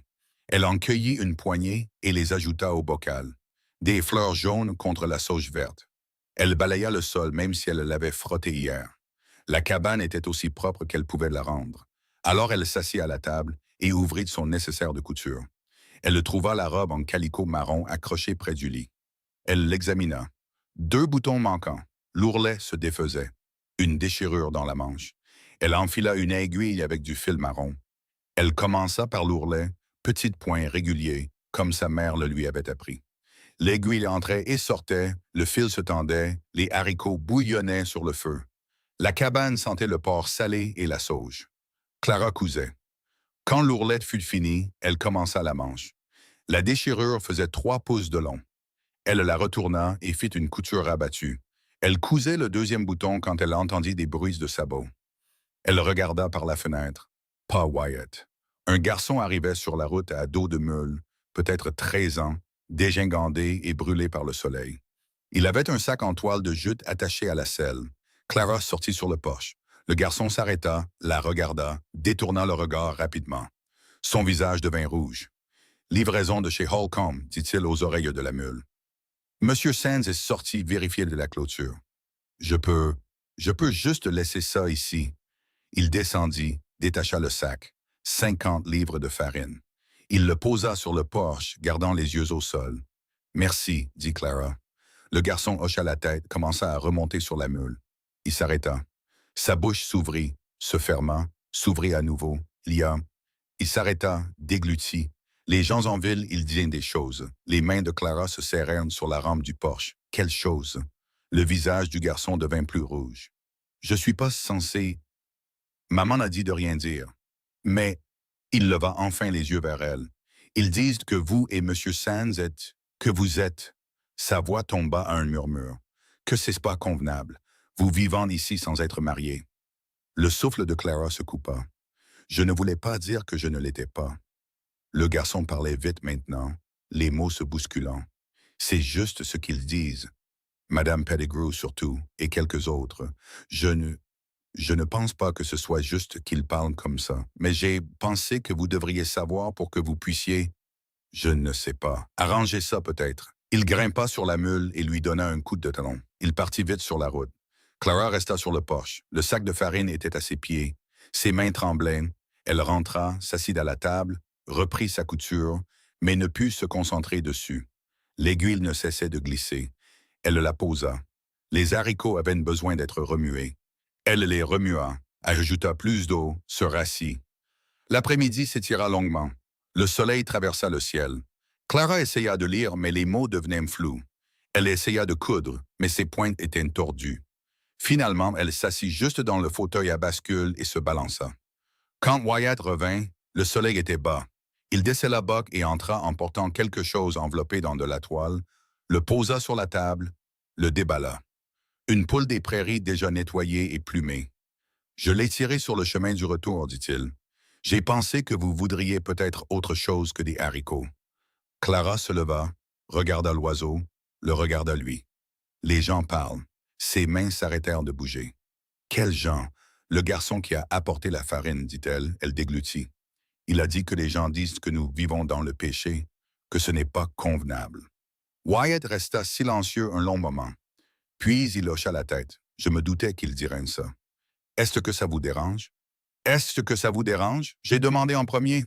Elle en cueillit une poignée et les ajouta au bocal. Des fleurs jaunes contre la sauge verte. Elle balaya le sol même si elle l'avait frotté hier. La cabane était aussi propre qu'elle pouvait la rendre. Alors elle s'assit à la table et ouvrit son nécessaire de couture. Elle trouva la robe en calicot marron accrochée près du lit. Elle l'examina. 2 boutons manquants. L'ourlet se défaisait. Une déchirure dans la manche. Elle enfila une aiguille avec du fil marron. Elle commença par l'ourlet, petit point régulier, comme sa mère le lui avait appris. L'aiguille entrait et sortait, le fil se tendait, les haricots bouillonnaient sur le feu. La cabane sentait le porc salé et la sauge. Clara cousait. Quand l'ourlette fut finie, elle commença la manche. La déchirure faisait 3 pouces de long. Elle la retourna et fit une couture abattue. Elle cousait le 2e bouton quand elle entendit des bruits de sabots. Elle regarda par la fenêtre. Pas Wyatt. Un garçon arrivait sur la route à dos de mule, peut-être 13 ans, dégingandé et brûlé par le soleil. Il avait un sac en toile de jute attaché à la selle. Clara sortit sur le porche. Le garçon s'arrêta, la regarda, détourna le regard rapidement. Son visage devint rouge. « Livraison de chez Holcomb », dit-il aux oreilles de la mule. Monsieur Sands est sorti vérifier de la clôture. « Je peux juste laisser ça ici. » Il descendit, détacha le sac. 50 livres de farine. Il le posa sur le porche, gardant les yeux au sol. « Merci, » dit Clara. Le garçon hocha la tête, commença à remonter sur la mule. Il s'arrêta. Sa bouche s'ouvrit, se ferma, s'ouvrit à nouveau. Il s'arrêta, déglutit. Les gens en ville, ils disaient des choses. Les mains de Clara se serrèrent sur la rampe du porche. Quelle chose? Le visage du garçon devint plus rouge. « Je suis pas censé... » Maman a dit de rien dire. Mais il leva enfin les yeux vers elle. « Ils disent que vous et Monsieur Sands êtes... que vous êtes... » Sa voix tomba à un murmure. « Que c'est pas convenable, vous vivant ici sans être mariés. » Le souffle de Clara se coupa. « Je ne voulais pas dire que je ne l'étais pas. » Le garçon parlait vite maintenant, les mots se bousculant. « C'est juste ce qu'ils disent. Madame Pettigrew surtout, et quelques autres. Je ne pense pas que ce soit juste qu'ils parlent comme ça, mais j'ai pensé que vous devriez savoir pour que vous puissiez... Je ne sais pas. Arrangez ça peut-être. » Il grimpa sur la mule et lui donna un coup de talon. Il partit vite sur la route. Clara resta sur le porche. Le sac de farine était à ses pieds. Ses mains tremblaient. Elle rentra, s'assit à la table, reprit sa couture, mais ne put se concentrer dessus. L'aiguille ne cessait de glisser. Elle la posa. Les haricots avaient besoin d'être remués. Elle les remua, ajouta plus d'eau, se rassit. L'après-midi s'étira longuement. Le soleil traversa le ciel. Clara essaya de lire, mais les mots devenaient flous. Elle essaya de coudre, mais ses pointes étaient tordues. Finalement, elle s'assit juste dans le fauteuil à bascule et se balança. Quand Wyatt revint, le soleil était bas. Il décela Buck et entra en portant quelque chose enveloppé dans de la toile, le posa sur la table, le déballa. Une poule des prairies déjà nettoyée et plumée. « Je l'ai tirée sur le chemin du retour, dit-il. J'ai pensé que vous voudriez peut-être autre chose que des haricots. » Clara se leva, regarda l'oiseau, le regarda lui. Les gens parlent. Ses mains s'arrêtèrent de bouger. « Quels gens? Le garçon qui a apporté la farine, dit-elle, elle déglutit. Il a dit que les gens disent que nous vivons dans le péché, que ce n'est pas convenable. » Wyatt resta silencieux un long moment. Puis il hocha la tête. Je me doutais qu'il dirait ça. Est-ce que ça vous dérange? Est-ce que ça vous dérange? J'ai demandé en premier.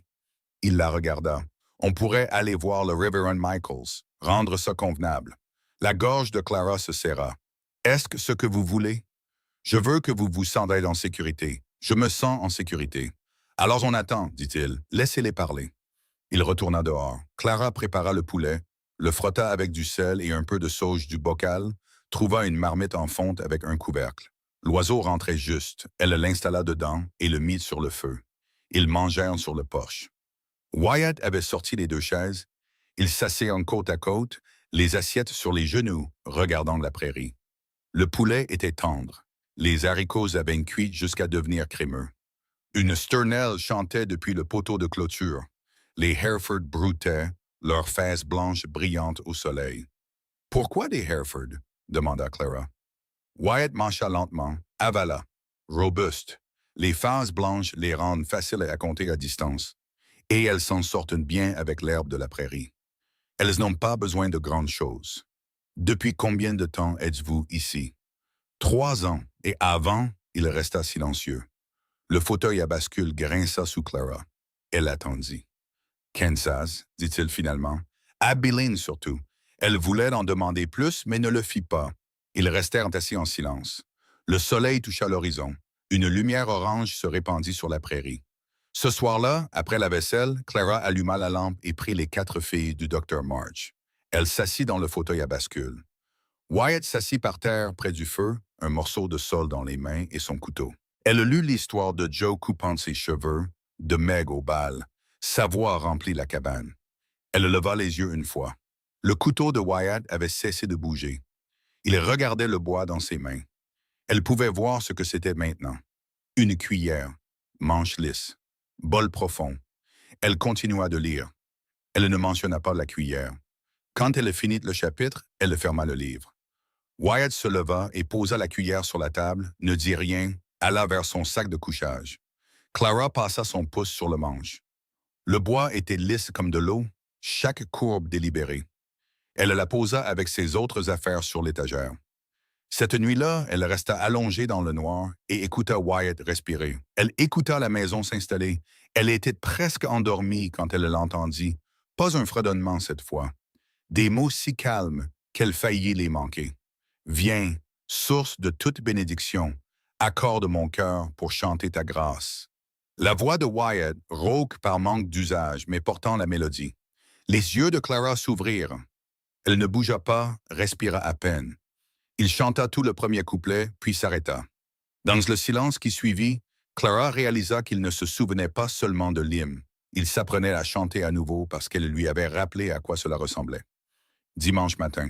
Il la regarda. On pourrait aller voir le Reverend Michaels, rendre ça convenable. La gorge de Clara se serra. Est-ce que ce que vous voulez? Je veux que vous vous sentiez en sécurité. Je me sens en sécurité. Alors on attend, dit-il. Laissez-les parler. Il retourna dehors. Clara prépara le poulet, le frotta avec du sel et un peu de sauge du bocal, trouva une marmite en fonte avec un couvercle. L'oiseau rentrait juste. Elle l'installa dedans et le mit sur le feu. Ils mangèrent sur le porche. Wyatt avait sorti les deux chaises. Ils s'assaient en côte à côte, les assiettes sur les genoux, regardant la prairie. Le poulet était tendre. Les haricots avaient cuit jusqu'à devenir crémeux. Une sturnelle chantait depuis le poteau de clôture. Les Hereford broutaient, leurs fesses blanches brillantes au soleil. « Pourquoi des Hereford? » demanda Clara. Wyatt mâcha lentement, avala. Robuste. Les phases blanches les rendent faciles à compter à distance. Et elles s'en sortent bien avec l'herbe de la prairie. Elles n'ont pas besoin de grandes choses. Depuis combien de temps êtes-vous ici? 3 ans, et avant, il resta silencieux. Le fauteuil à bascule grinça sous Clara. Elle attendit. Kansas, dit-il finalement. Abilene surtout. Elle voulait en demander plus, mais ne le fit pas. Ils restèrent assis en silence. Le soleil toucha l'horizon. Une lumière orange se répandit sur la prairie. Ce soir-là, après la vaisselle, Clara alluma la lampe et prit les 4 filles du Dr. March. Elle s'assit dans le fauteuil à bascule. Wyatt s'assit par terre près du feu, un morceau de sol dans les mains et son couteau. Elle lut l'histoire de Joe coupant ses cheveux, de Meg au bal. Sa voix remplit la cabane. Elle leva les yeux une fois. Le couteau de Wyatt avait cessé de bouger. Il regardait le bois dans ses mains. Elle pouvait voir ce que c'était maintenant. Une cuillère, manche lisse, bol profond. Elle continua de lire. Elle ne mentionna pas la cuillère. Quand elle finit le chapitre, elle ferma le livre. Wyatt se leva et posa la cuillère sur la table, ne dit rien, alla vers son sac de couchage. Clara passa son pouce sur le manche. Le bois était lisse comme de l'eau, chaque courbe délibérée. Elle la posa avec ses autres affaires sur l'étagère. Cette nuit-là, elle resta allongée dans le noir et écouta Wyatt respirer. Elle écouta la maison s'installer. Elle était presque endormie quand elle l'entendit. Pas un fredonnement cette fois. Des mots si calmes qu'elle faillit les manquer. Viens, source de toute bénédiction, accorde mon cœur pour chanter ta grâce. La voix de Wyatt, rauque par manque d'usage, mais portant la mélodie. Les yeux de Clara s'ouvrirent. Elle ne bougea pas, respira à peine. Il chanta tout le premier couplet, puis s'arrêta. Dans le silence qui suivit, Clara réalisa qu'il ne se souvenait pas seulement de l'hymne. Il s'apprenait à chanter à nouveau parce qu'elle lui avait rappelé à quoi cela ressemblait. Dimanche matin.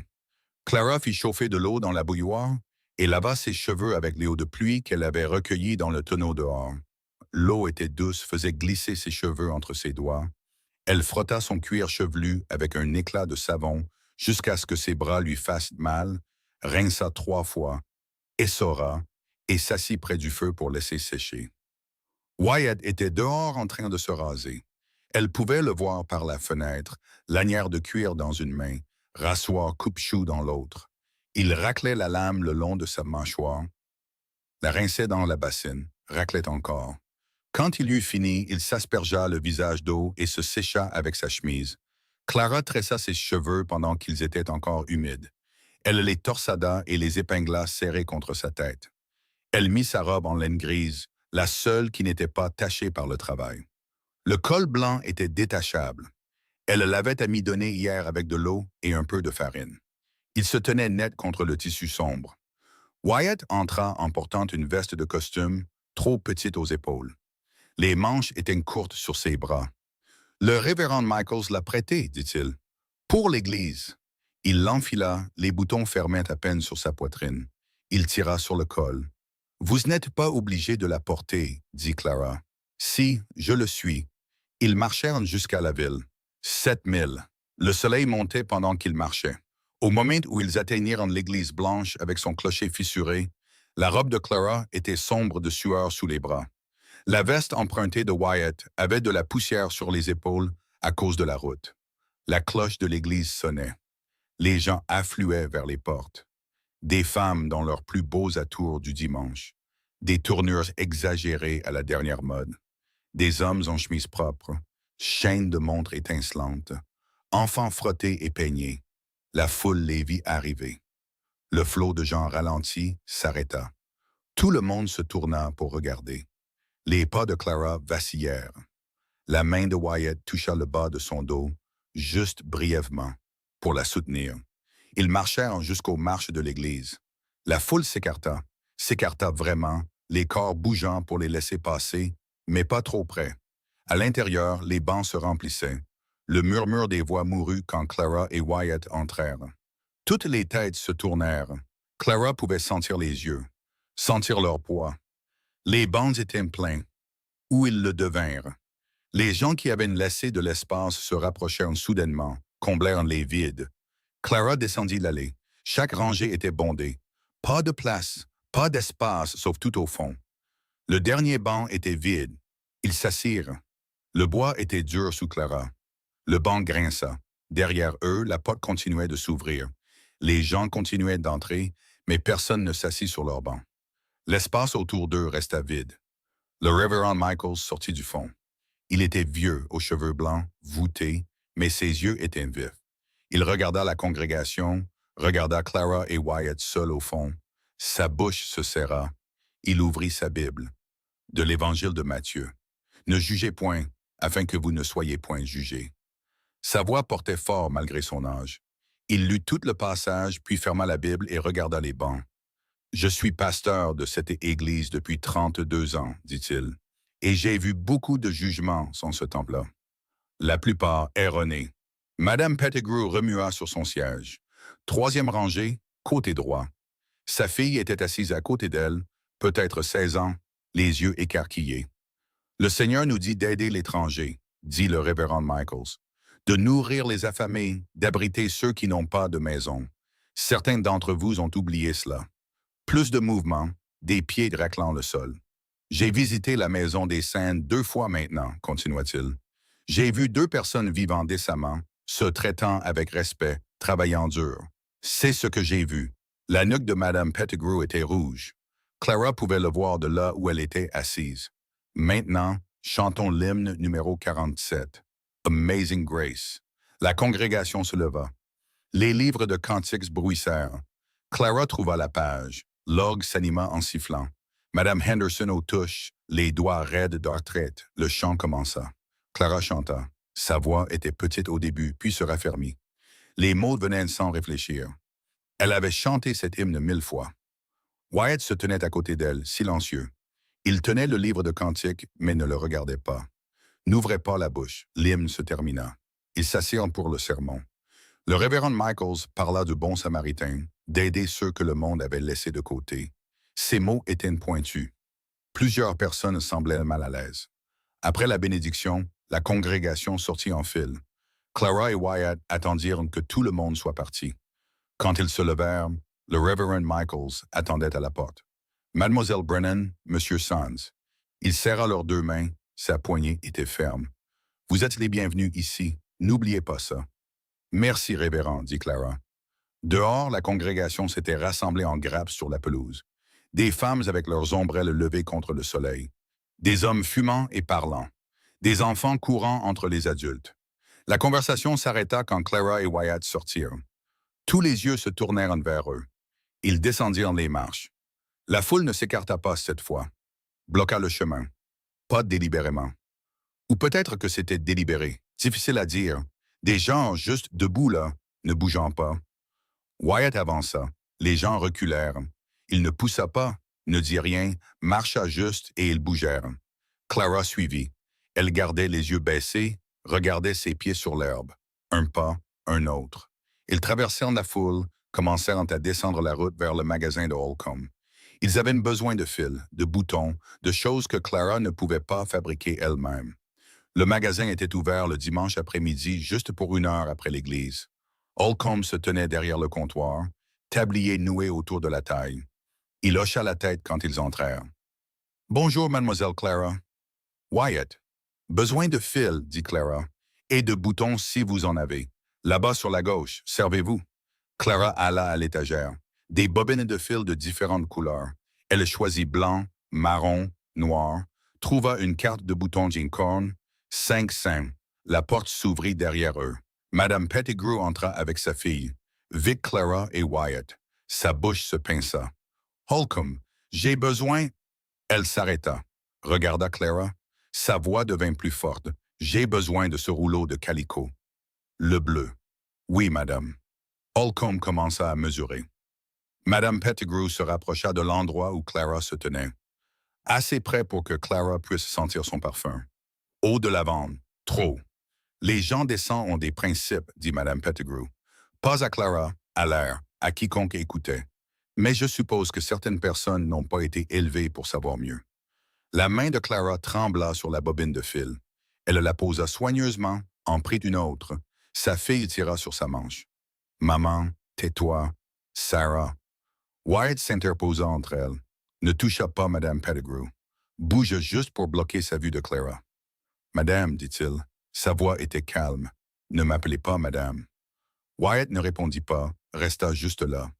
Clara fit chauffer de l'eau dans la bouilloire et lava ses cheveux avec les eaux de pluie qu'elle avait recueillies dans le tonneau dehors. L'eau était douce, faisait glisser ses cheveux entre ses doigts. Elle frotta son cuir chevelu avec un éclat de savon jusqu'à ce que ses bras lui fassent mal, rinça 3 fois, essorra et s'assit près du feu pour laisser sécher. Wyatt était dehors en train de se raser. Elle pouvait le voir par la fenêtre, lanière de cuir dans une main, rasoir coupe-chou dans l'autre. Il raclait la lame le long de sa mâchoire, la rinçait dans la bassine, raclait encore. Quand il eut fini, il s'aspergea le visage d'eau et se sécha avec sa chemise. Clara tressa ses cheveux pendant qu'ils étaient encore humides. Elle les torsada et les épingla serrés contre sa tête. Elle mit sa robe en laine grise, la seule qui n'était pas tachée par le travail. Le col blanc était détachable. Elle l'avait amidonné hier avec de l'eau et un peu de farine. Il se tenait net contre le tissu sombre. Wyatt entra en portant une veste de costume, trop petite aux épaules. Les manches étaient courtes sur ses bras. « Le révérend Michaels l'a prêté, dit-il. Pour l'Église. » Il l'enfila, les boutons fermaient à peine sur sa poitrine. Il tira sur le col. « Vous n'êtes pas obligé de la porter, dit Clara. Si, je le suis. » Ils marchèrent jusqu'à la ville. 7 milles. Le soleil montait pendant qu'ils marchaient. Au moment où ils atteignirent l'église blanche avec son clocher fissuré, la robe de Clara était sombre de sueur sous les bras. La veste empruntée de Wyatt avait de la poussière sur les épaules à cause de la route. La cloche de l'église sonnait. Les gens affluaient vers les portes. Des femmes dans leurs plus beaux atours du dimanche. Des tournures exagérées à la dernière mode. Des hommes en chemise propre. Chaînes de montres étincelantes. Enfants frottés et peignés. La foule les vit arriver. Le flot de gens ralentis s'arrêta. Tout le monde se tourna pour regarder. Les pas de Clara vacillèrent. La main de Wyatt toucha le bas de son dos, juste brièvement, pour la soutenir. Ils marchèrent jusqu'aux marches de l'église. La foule s'écarta vraiment, les corps bougeant pour les laisser passer, mais pas trop près. À l'intérieur, les bancs se remplissaient. Le murmure des voix mourut quand Clara et Wyatt entrèrent. Toutes les têtes se tournèrent. Clara pouvait sentir les yeux, sentir leur poids. Les bancs étaient pleins, ou ils le devinrent. Les gens qui avaient laissé de l'espace se rapprochèrent soudainement, comblèrent les vides. Clara descendit l'allée. Chaque rangée était bondée. Pas de place, pas d'espace, sauf tout au fond. Le dernier banc était vide. Ils s'assirent. Le bois était dur sous Clara. Le banc grinça. Derrière eux, la porte continuait de s'ouvrir. Les gens continuaient d'entrer, mais personne ne s'assit sur leur banc. L'espace autour d'eux resta vide. Le révérend Michaels sortit du fond. Il était vieux, aux cheveux blancs, voûtés, mais ses yeux étaient vifs. Il regarda la congrégation, regarda Clara et Wyatt seuls au fond. Sa bouche se serra. Il ouvrit sa Bible. De l'Évangile de Matthieu. Ne jugez point, afin que vous ne soyez point jugés. Sa voix portait fort malgré son âge. Il lut tout le passage, puis ferma la Bible et regarda les bancs. « Je suis pasteur de cette église depuis 32 ans, dit-il, et j'ai vu beaucoup de jugements en ce temps-là. La plupart erronés. » Madame Pettigrew remua sur son siège. Troisième rangée, côté droit. Sa fille était assise à côté d'elle, peut-être 16 ans, les yeux écarquillés. « Le Seigneur nous dit d'aider l'étranger, » dit le révérend Michaels, « de nourrir les affamés, d'abriter ceux qui n'ont pas de maison. Certains d'entre vous ont oublié cela. Plus de mouvement, des pieds raclant le sol. J'ai visité la maison des scènes 2 fois maintenant, continua-t-il. J'ai vu 2 personnes vivant décemment, se traitant avec respect, travaillant dur. C'est ce que j'ai vu. La nuque de Madame Pettigrew était rouge. Clara pouvait le voir de là où elle était assise. Maintenant, chantons l'hymne numéro 47. Amazing Grace. La congrégation se leva. Les livres de cantiques bruissèrent. Clara trouva la page. L'orgue s'anima en sifflant. Madame Henderson aux touches, les doigts raides d'arthrite. Le chant commença. Clara chanta. Sa voix était petite au début, puis se raffermit. Les mots venaient sans réfléchir. Elle avait chanté cet hymne 1000 fois. Wyatt se tenait à côté d'elle, silencieux. Il tenait le livre de cantiques, mais ne le regardait pas. N'ouvrait pas la bouche. L'hymne se termina. Ils s'assirent pour le sermon. Le révérend Michaels parla du bon samaritain, d'aider ceux que le monde avait laissés de côté. Ses mots étaient pointus. Plusieurs personnes semblaient mal à l'aise. Après la bénédiction, la congrégation sortit en file. Clara et Wyatt attendirent que tout le monde soit parti. Quand ils se levèrent, le révérend Michaels attendait à la porte. Mademoiselle Brennan, Monsieur Sands. Il serra leurs 2 mains, sa poignée était ferme. Vous êtes les bienvenus ici, n'oubliez pas ça. Merci, révérend, dit Clara. Dehors, la congrégation s'était rassemblée en grappes sur la pelouse. Des femmes avec leurs ombrelles levées contre le soleil. Des hommes fumant et parlant. Des enfants courant entre les adultes. La conversation s'arrêta quand Clara et Wyatt sortirent. Tous les yeux se tournèrent vers eux. Ils descendirent les marches. La foule ne s'écarta pas cette fois. Bloqua le chemin. Pas délibérément. Ou peut-être que c'était délibéré. Difficile à dire. Des gens juste debout là, ne bougeant pas. Wyatt avança. Les gens reculèrent. Il ne poussa pas, ne dit rien, marcha juste et ils bougèrent. Clara suivit. Elle gardait les yeux baissés, regardait ses pieds sur l'herbe. Un pas, un autre. Ils traversèrent la foule, commencèrent à descendre la route vers le magasin de Holcomb. Ils avaient besoin de fils, de boutons, de choses que Clara ne pouvait pas fabriquer elle-même. Le magasin était ouvert le dimanche après-midi juste pour 1 heure après l'église. Holcomb se tenait derrière le comptoir, tablier noué autour de la taille. Il hocha la tête quand ils entrèrent. « Bonjour, mademoiselle Clara. »« Wyatt. »« Besoin de fils, dit Clara, « et de boutons si vous en avez. Là-bas sur la gauche, servez-vous. » Clara alla à l'étagère. Des bobines de fil de différentes couleurs. Elle choisit blanc, marron, noir, trouva une carte de bouton Gincorn, 5 cents. La porte s'ouvrit derrière eux. Madame Pettigrew entra avec sa fille, Vic, Clara et Wyatt. Sa bouche se pinça. Holcomb, j'ai besoin. Elle s'arrêta, regarda Clara. Sa voix devint plus forte. J'ai besoin de ce rouleau de calicot. Le bleu. Oui, madame. Holcomb commença à mesurer. Madame Pettigrew se rapprocha de l'endroit où Clara se tenait, assez près pour que Clara puisse sentir son parfum. Eau de lavande, trop. Les gens décents ont des principes, dit Madame Pettigrew. Pas à Clara, à l'air, à quiconque écoutait. Mais je suppose que certaines personnes n'ont pas été élevées pour savoir mieux. La main de Clara trembla sur la bobine de fil. Elle la posa soigneusement, en prit une autre. Sa fille tira sur sa manche. Maman, tais-toi. Sarah. Wyatt s'interposa entre elles. Ne toucha pas Madame Pettigrew. Bougea juste pour bloquer sa vue de Clara. Madame, dit-il. Sa voix était calme. Ne m'appelez pas Madame. Wyatt ne répondit pas, resta juste là.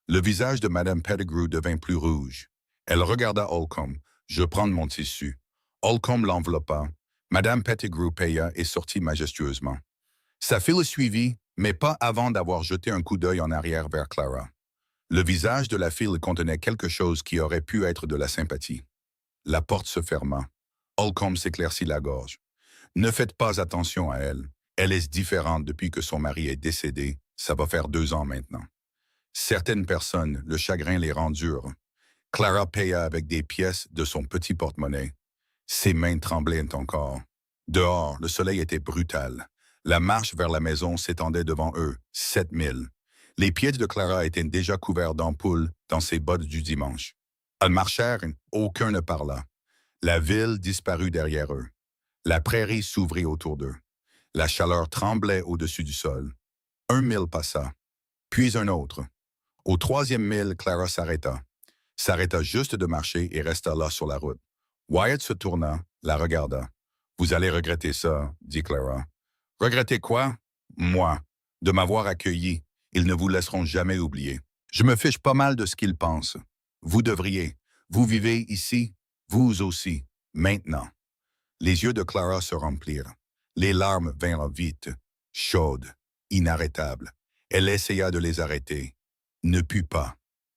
Le visage de Madame Pettigrew devint plus rouge. Elle regarda Holcomb. Je prends mon tissu. Holcomb l'enveloppa. Madame Pettigrew paya et sortit majestueusement. Sa fille le suivit, mais pas avant d'avoir jeté un coup d'œil en arrière vers Clara. Le visage de la fille contenait quelque chose qui aurait pu être de la sympathie. La porte se ferma. Holcomb s'éclaircit la gorge. Ne faites pas attention à elle. Elle est différente depuis que son mari est décédé. Ça va faire 2 ans maintenant. Certaines personnes, le chagrin les rend dures. Clara paya avec des pièces de son petit porte-monnaie. Ses mains tremblaient encore. Dehors, le soleil était brutal. La marche vers la maison s'étendait devant eux, 7 milles. Les pieds de Clara étaient déjà couverts d'ampoules dans ses bottes du dimanche. Elles marchèrent, aucun ne parla. La ville disparut derrière eux. La prairie s'ouvrit autour d'eux. La chaleur tremblait au-dessus du sol. 1 mille passa, puis un autre. Au 3e mille, Clara s'arrêta juste de marcher et resta là sur la route. Wyatt se tourna, la regarda. « Vous allez regretter ça, » dit Clara. « Regretter quoi? Moi, de m'avoir accueilli. Ils ne vous laisseront jamais oublier. Je me fiche pas mal de ce qu'ils pensent. Vous devriez. Vous vivez ici, vous aussi, maintenant. » Les yeux de Clara se remplirent. Les larmes vinrent vite, chaudes, inarrêtables. Elle essaya de les arrêter. Ne put pas.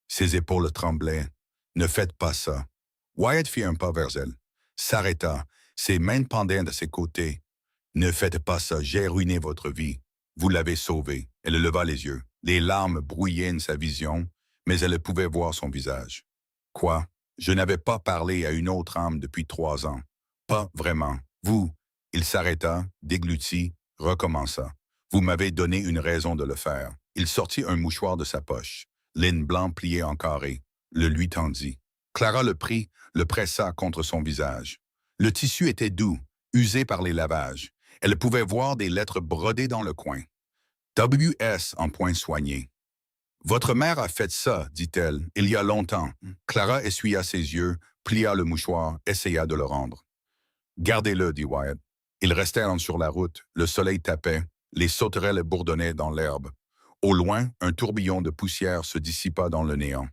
Ses épaules tremblaient. Ne faites pas ça. Wyatt fit un pas vers elle, s'arrêta, ses mains pendaient de ses côtés. Ne faites pas ça, j'ai ruiné votre vie. Vous l'avez sauvée. Elle leva les yeux. Les larmes brouillaient sa vision, mais elle pouvait voir son visage. Quoi? Je n'avais pas parlé à une autre âme depuis 3 ans. Pas vraiment. Vous. Il s'arrêta, déglutit, recommença. Vous m'avez donné une raison de le faire. Il sortit un mouchoir de sa poche. Laine blanc plié en carré. Le lui tendit. Clara le prit, le pressa contre son visage. Le tissu était doux, usé par les lavages. Elle pouvait voir des lettres brodées dans le coin. W.S. en point soigné. « Votre mère a fait ça, dit-elle, il y a longtemps. » Clara essuya ses yeux, plia le mouchoir, essaya de le rendre. « Gardez-le, dit Wyatt. » Ils restèrent sur la route, le soleil tapait, les sauterelles bourdonnaient dans l'herbe. Au loin, un tourbillon de poussière se dissipa dans le néant.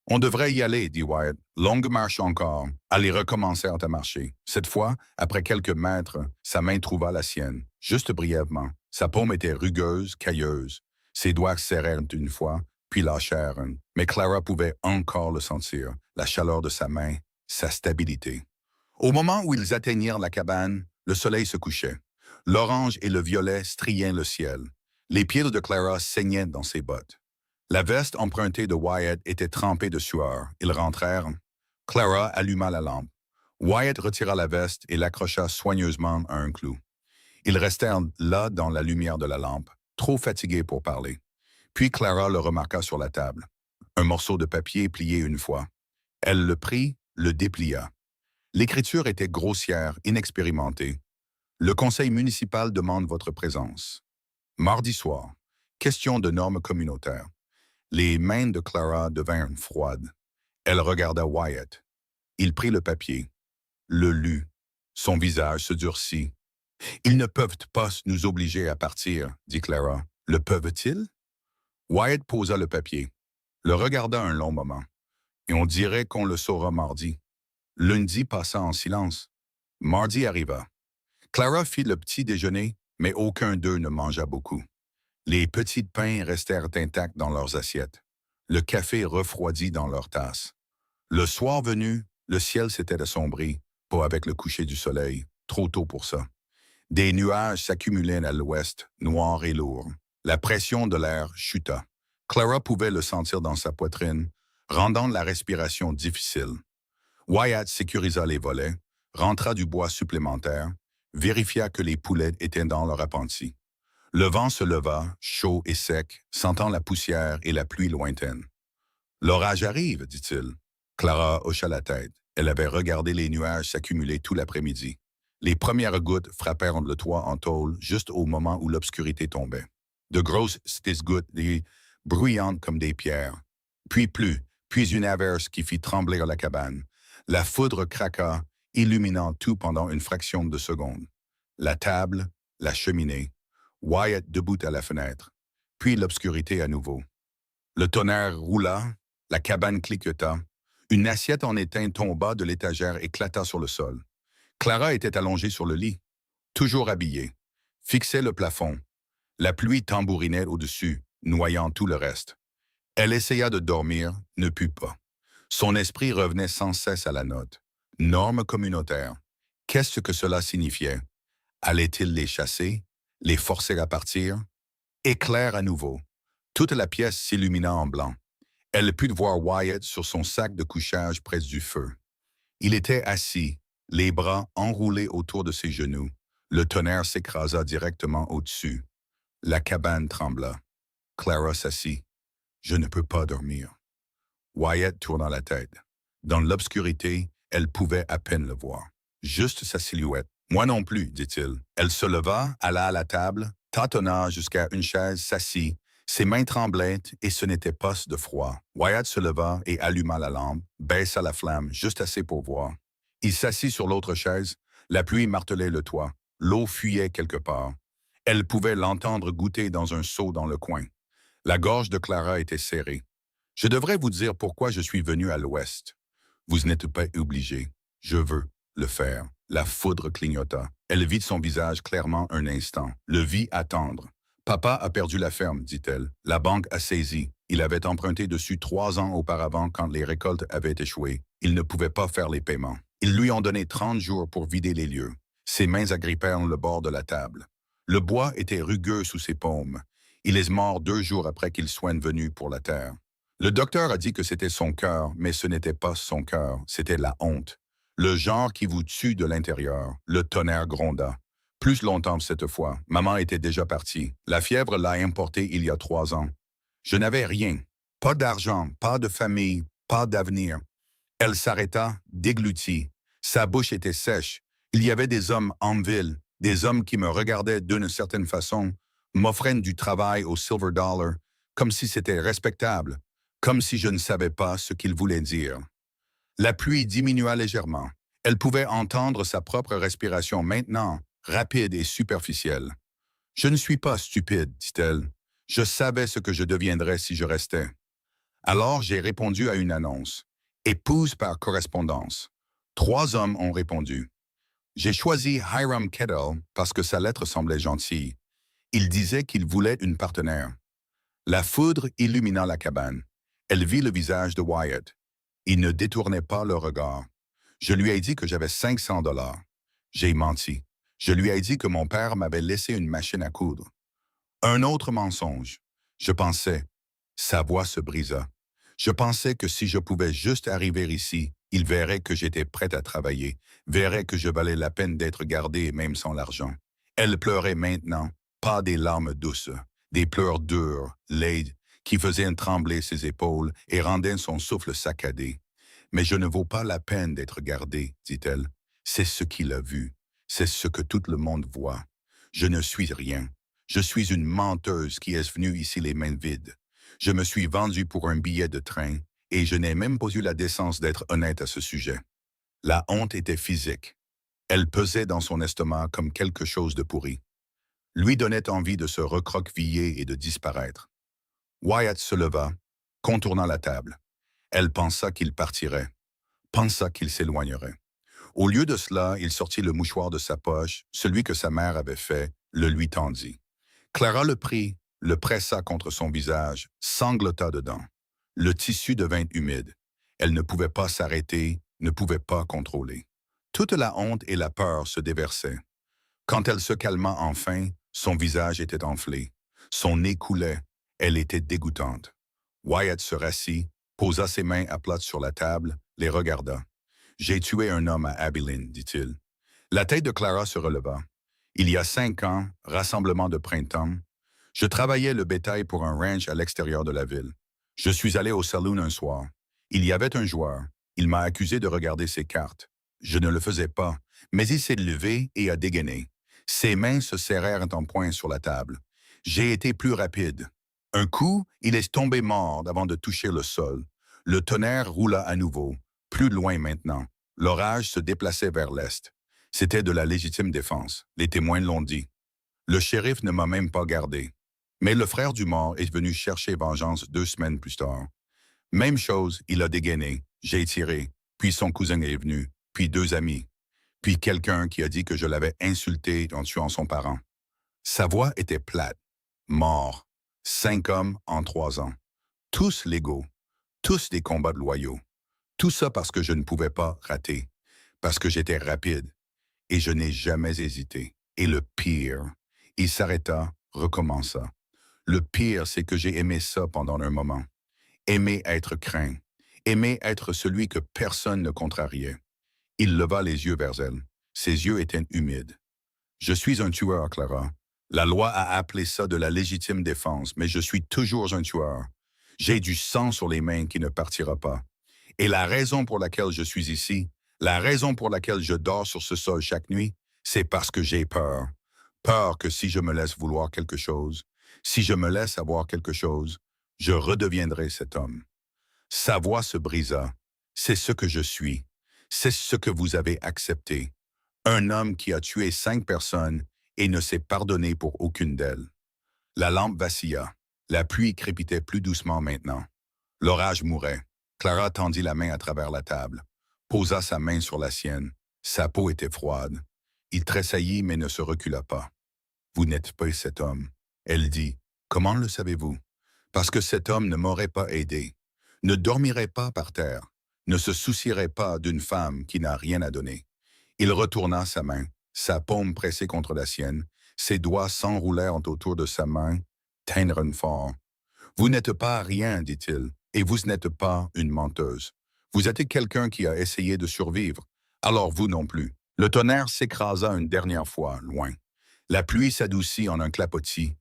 « On devrait y aller, dit Wyatt. Longue marche encore. » Elles recommencèrent à marcher. Cette fois, après quelques mètres, sa main trouva la sienne, juste brièvement. Sa paume était rugueuse, cailleuse. Ses doigts serrèrent une fois, puis lâchèrent. Mais Clara pouvait encore le sentir, la chaleur de sa main, sa stabilité. Au moment où ils atteignirent la cabane, le soleil se couchait. L'orange et le violet striaient le ciel. Les pieds de Clara saignaient dans ses bottes. La veste empruntée de Wyatt était trempée de sueur. Ils rentrèrent. Clara alluma la lampe. Wyatt retira la veste et l'accrocha soigneusement à un clou. Ils restèrent là dans la lumière de la lampe, trop fatigués pour parler. Puis Clara le remarqua sur la table. Un morceau de papier plié une fois. Elle le prit, le déplia. L'écriture était grossière, inexpérimentée. Le conseil municipal demande votre présence. Mardi soir. Question de normes communautaires. Les mains de Clara devinrent froides. Elle regarda Wyatt. Il prit le papier, le lut. Son visage se durcit. « Ils ne peuvent pas nous obliger à partir, dit Clara. Le peuvent-ils? » Wyatt posa le papier, le regarda un long moment, et on dirait qu'on le saura mardi. Lundi passa en silence. Mardi arriva. Clara fit le petit déjeuner, mais aucun d'eux ne mangea beaucoup. Les petits pains restèrent intacts dans leurs assiettes. Le café refroidit dans leurs tasses. Le soir venu, le ciel s'était assombri, pas avec le coucher du soleil, trop tôt pour ça. Des nuages s'accumulaient à l'ouest, noirs et lourds. La pression de l'air chuta. Clara pouvait le sentir dans sa poitrine, rendant la respiration difficile. Wyatt sécurisa les volets, rentra du bois supplémentaire, vérifia que les poulets étaient dans leur appentis. Le vent se leva, chaud et sec, sentant la poussière et la pluie lointaine. L'orage arrive, dit-il. Clara hocha la tête. Elle avait regardé les nuages s'accumuler tout l'après-midi. Les premières gouttes frappèrent le toit en tôle juste au moment où l'obscurité tombait. De grosses gouttes, bruyantes comme des pierres. Puis une averse qui fit trembler la cabane. La foudre craqua, illuminant tout pendant une fraction de seconde. La table, la cheminée, Wyatt debout à la fenêtre, puis l'obscurité à nouveau. Le tonnerre roula, la cabane cliqueta, une assiette en étain tomba de l'étagère et éclata sur le sol. Clara était allongée sur le lit, toujours habillée, fixait le plafond. La pluie tambourinait au-dessus, noyant tout le reste. Elle essaya de dormir, ne put pas. Son esprit revenait sans cesse à la note. Norme communautaire. Qu'est-ce que cela signifiait? Allait-il les chasser? Les forcer à partir? Éclair à nouveau. Toute la pièce s'illumina en blanc. Elle put voir Wyatt sur son sac de couchage près du feu. Il était assis, les bras enroulés autour de ses genoux. Le tonnerre s'écrasa directement au-dessus. La cabane trembla. Clara s'assit. « Je ne peux pas dormir. » Wyatt tourna la tête. Dans l'obscurité, elle pouvait à peine le voir. Juste sa silhouette. « Moi non plus, dit-il. » Elle se leva, alla à la table, tâtonna jusqu'à une chaise, s'assit. Ses mains tremblaient et ce n'était pas de froid. Wyatt se leva et alluma la lampe, baissa la flamme juste assez pour voir. Il s'assit sur l'autre chaise. La pluie martelait le toit. L'eau fuyait quelque part. Elle pouvait l'entendre goutter dans un seau dans le coin. La gorge de Clara était serrée. « Je devrais vous dire pourquoi je suis venu à l'ouest. Vous n'êtes pas obligé. Je veux le faire. » La foudre clignota. Elle vit son visage clairement un instant. Le vit attendre. « Papa a perdu la ferme, dit-elle. La banque a saisi. Il avait emprunté dessus 3 ans auparavant quand les récoltes avaient échoué. Il ne pouvait pas faire les paiements. Ils lui ont donné 30 jours pour vider les lieux. » Ses mains agrippèrent le bord de la table. Le bois était rugueux sous ses paumes. Il est mort 2 jours après qu'il soit venu pour la terre. Le docteur a dit que c'était son cœur, mais ce n'était pas son cœur, c'était la honte. Le genre qui vous tue de l'intérieur. Le tonnerre gronda. Plus longtemps cette fois. Maman était déjà partie. La fièvre l'a importée il y a 3 ans. Je n'avais rien. Pas d'argent, pas de famille, pas d'avenir. Elle s'arrêta, déglutie. Sa bouche était sèche. Il y avait des hommes en ville, des hommes qui me regardaient d'une certaine façon, m'offraient du travail au silver dollar, comme si c'était respectable, comme si je ne savais pas ce qu'ils voulaient dire. La pluie diminua légèrement. Elle pouvait entendre sa propre respiration maintenant, rapide et superficielle. « Je ne suis pas stupide, dit-elle. Je savais ce que je deviendrais si je restais. » Alors j'ai répondu à une annonce. Épouse par correspondance. 3 hommes ont répondu. J'ai choisi Hiram Kettle parce que sa lettre semblait gentille. Il disait qu'il voulait une partenaire. La foudre illumina la cabane. Elle vit le visage de Wyatt. Il ne détournait pas le regard. Je lui ai dit que j'avais 500 $. J'ai menti. Je lui ai dit que mon père m'avait laissé une machine à coudre. Un autre mensonge. Je pensais. Sa voix se brisa. Je pensais que si je pouvais juste arriver ici, il verrait que j'étais prête à travailler, verrait que je valais la peine d'être gardée même sans l'argent. Elle pleurait maintenant, pas des larmes douces, des pleurs dures, laides, qui faisaient trembler ses épaules et rendaient son souffle saccadé. « Mais je ne vaux pas la peine d'être gardée, dit-elle. C'est ce qu'il a vu. C'est ce que tout le monde voit. Je ne suis rien. Je suis une menteuse qui est venue ici les mains vides. Je me suis vendue pour un billet de train et je n'ai même pas eu la décence d'être honnête à ce sujet. » La honte était physique. Elle pesait dans son estomac comme quelque chose de pourri. Lui donnait envie de se recroqueviller et de disparaître. Wyatt se leva, contournant la table. Elle pensa qu'il partirait, pensa qu'il s'éloignerait. Au lieu de cela, il sortit le mouchoir de sa poche, celui que sa mère avait fait, le lui tendit. Clara le prit, le pressa contre son visage, sanglota dedans. Le tissu devint humide. Elle ne pouvait pas s'arrêter, ne pouvait pas contrôler. Toute la honte et la peur se déversaient. Quand elle se calma enfin, son visage était enflé. Son nez coulait. Elle était dégoûtante. Wyatt se rassit, posa ses mains à plat sur la table, les regarda. « J'ai tué un homme à Abilene, dit-il. » La tête de Clara se releva. Il y a 5 ans, rassemblement de printemps, je travaillais le bétail pour un ranch à l'extérieur de la ville. Je suis allé au saloon un soir. Il y avait un joueur. Il m'a accusé de regarder ses cartes. Je ne le faisais pas, mais il s'est levé et a dégainé. Ses mains se serrèrent en poing sur la table. J'ai été plus rapide. Un coup, il est tombé mort avant de toucher le sol. Le tonnerre roula à nouveau, plus loin maintenant. L'orage se déplaçait vers l'est. C'était de la légitime défense. Les témoins l'ont dit. Le shérif ne m'a même pas gardé. Mais le frère du mort est venu chercher vengeance 2 semaines plus tard. Même chose, il a dégainé. J'ai tiré. Puis son cousin est venu. Puis 2 amis. Puis quelqu'un qui a dit que je l'avais insulté en tuant son parent. Sa voix était plate. Mort. 5 hommes en 3 ans. Tous légaux. Tous des combats de loyaux. Tout ça parce que je ne pouvais pas rater. Parce que j'étais rapide. Et je n'ai jamais hésité. Et le pire, il s'arrêta, recommença. Le pire, c'est que j'ai aimé ça pendant un moment. Aimer être craint. Aimer être celui que personne ne contrariait. Il leva les yeux vers elle. Ses yeux étaient humides. Je suis un tueur, Clara. La loi a appelé ça de la légitime défense, mais je suis toujours un tueur. J'ai du sang sur les mains qui ne partira pas. Et la raison pour laquelle je suis ici, la raison pour laquelle je dors sur ce sol chaque nuit, c'est parce que j'ai peur. Peur que si je me laisse vouloir quelque chose, si je me laisse avoir quelque chose, je redeviendrai cet homme. Sa voix se brisa. C'est ce que je suis. C'est ce que vous avez accepté. Un homme qui a tué 5 personnes et ne s'est pardonné pour aucune d'elles. La lampe vacilla. La pluie crépitait plus doucement maintenant. L'orage mourait. Clara tendit la main à travers la table, posa sa main sur la sienne. Sa peau était froide. Il tressaillit mais ne se recula pas. « Vous n'êtes pas cet homme. » Elle dit. « Comment le savez-vous? » Parce que cet homme ne m'aurait pas aidé, ne dormirait pas par terre, ne se soucierait pas d'une femme qui n'a rien à donner. Il retourna sa main, sa paume pressée contre la sienne, ses doigts s'enroulèrent autour de sa main, tinrent fort. « Vous n'êtes pas rien, dit-il, et vous n'êtes pas une menteuse. Vous êtes quelqu'un qui a essayé de survivre, alors vous non plus. » Le tonnerre s'écrasa une dernière fois, loin. La pluie s'adoucit en un clapotis.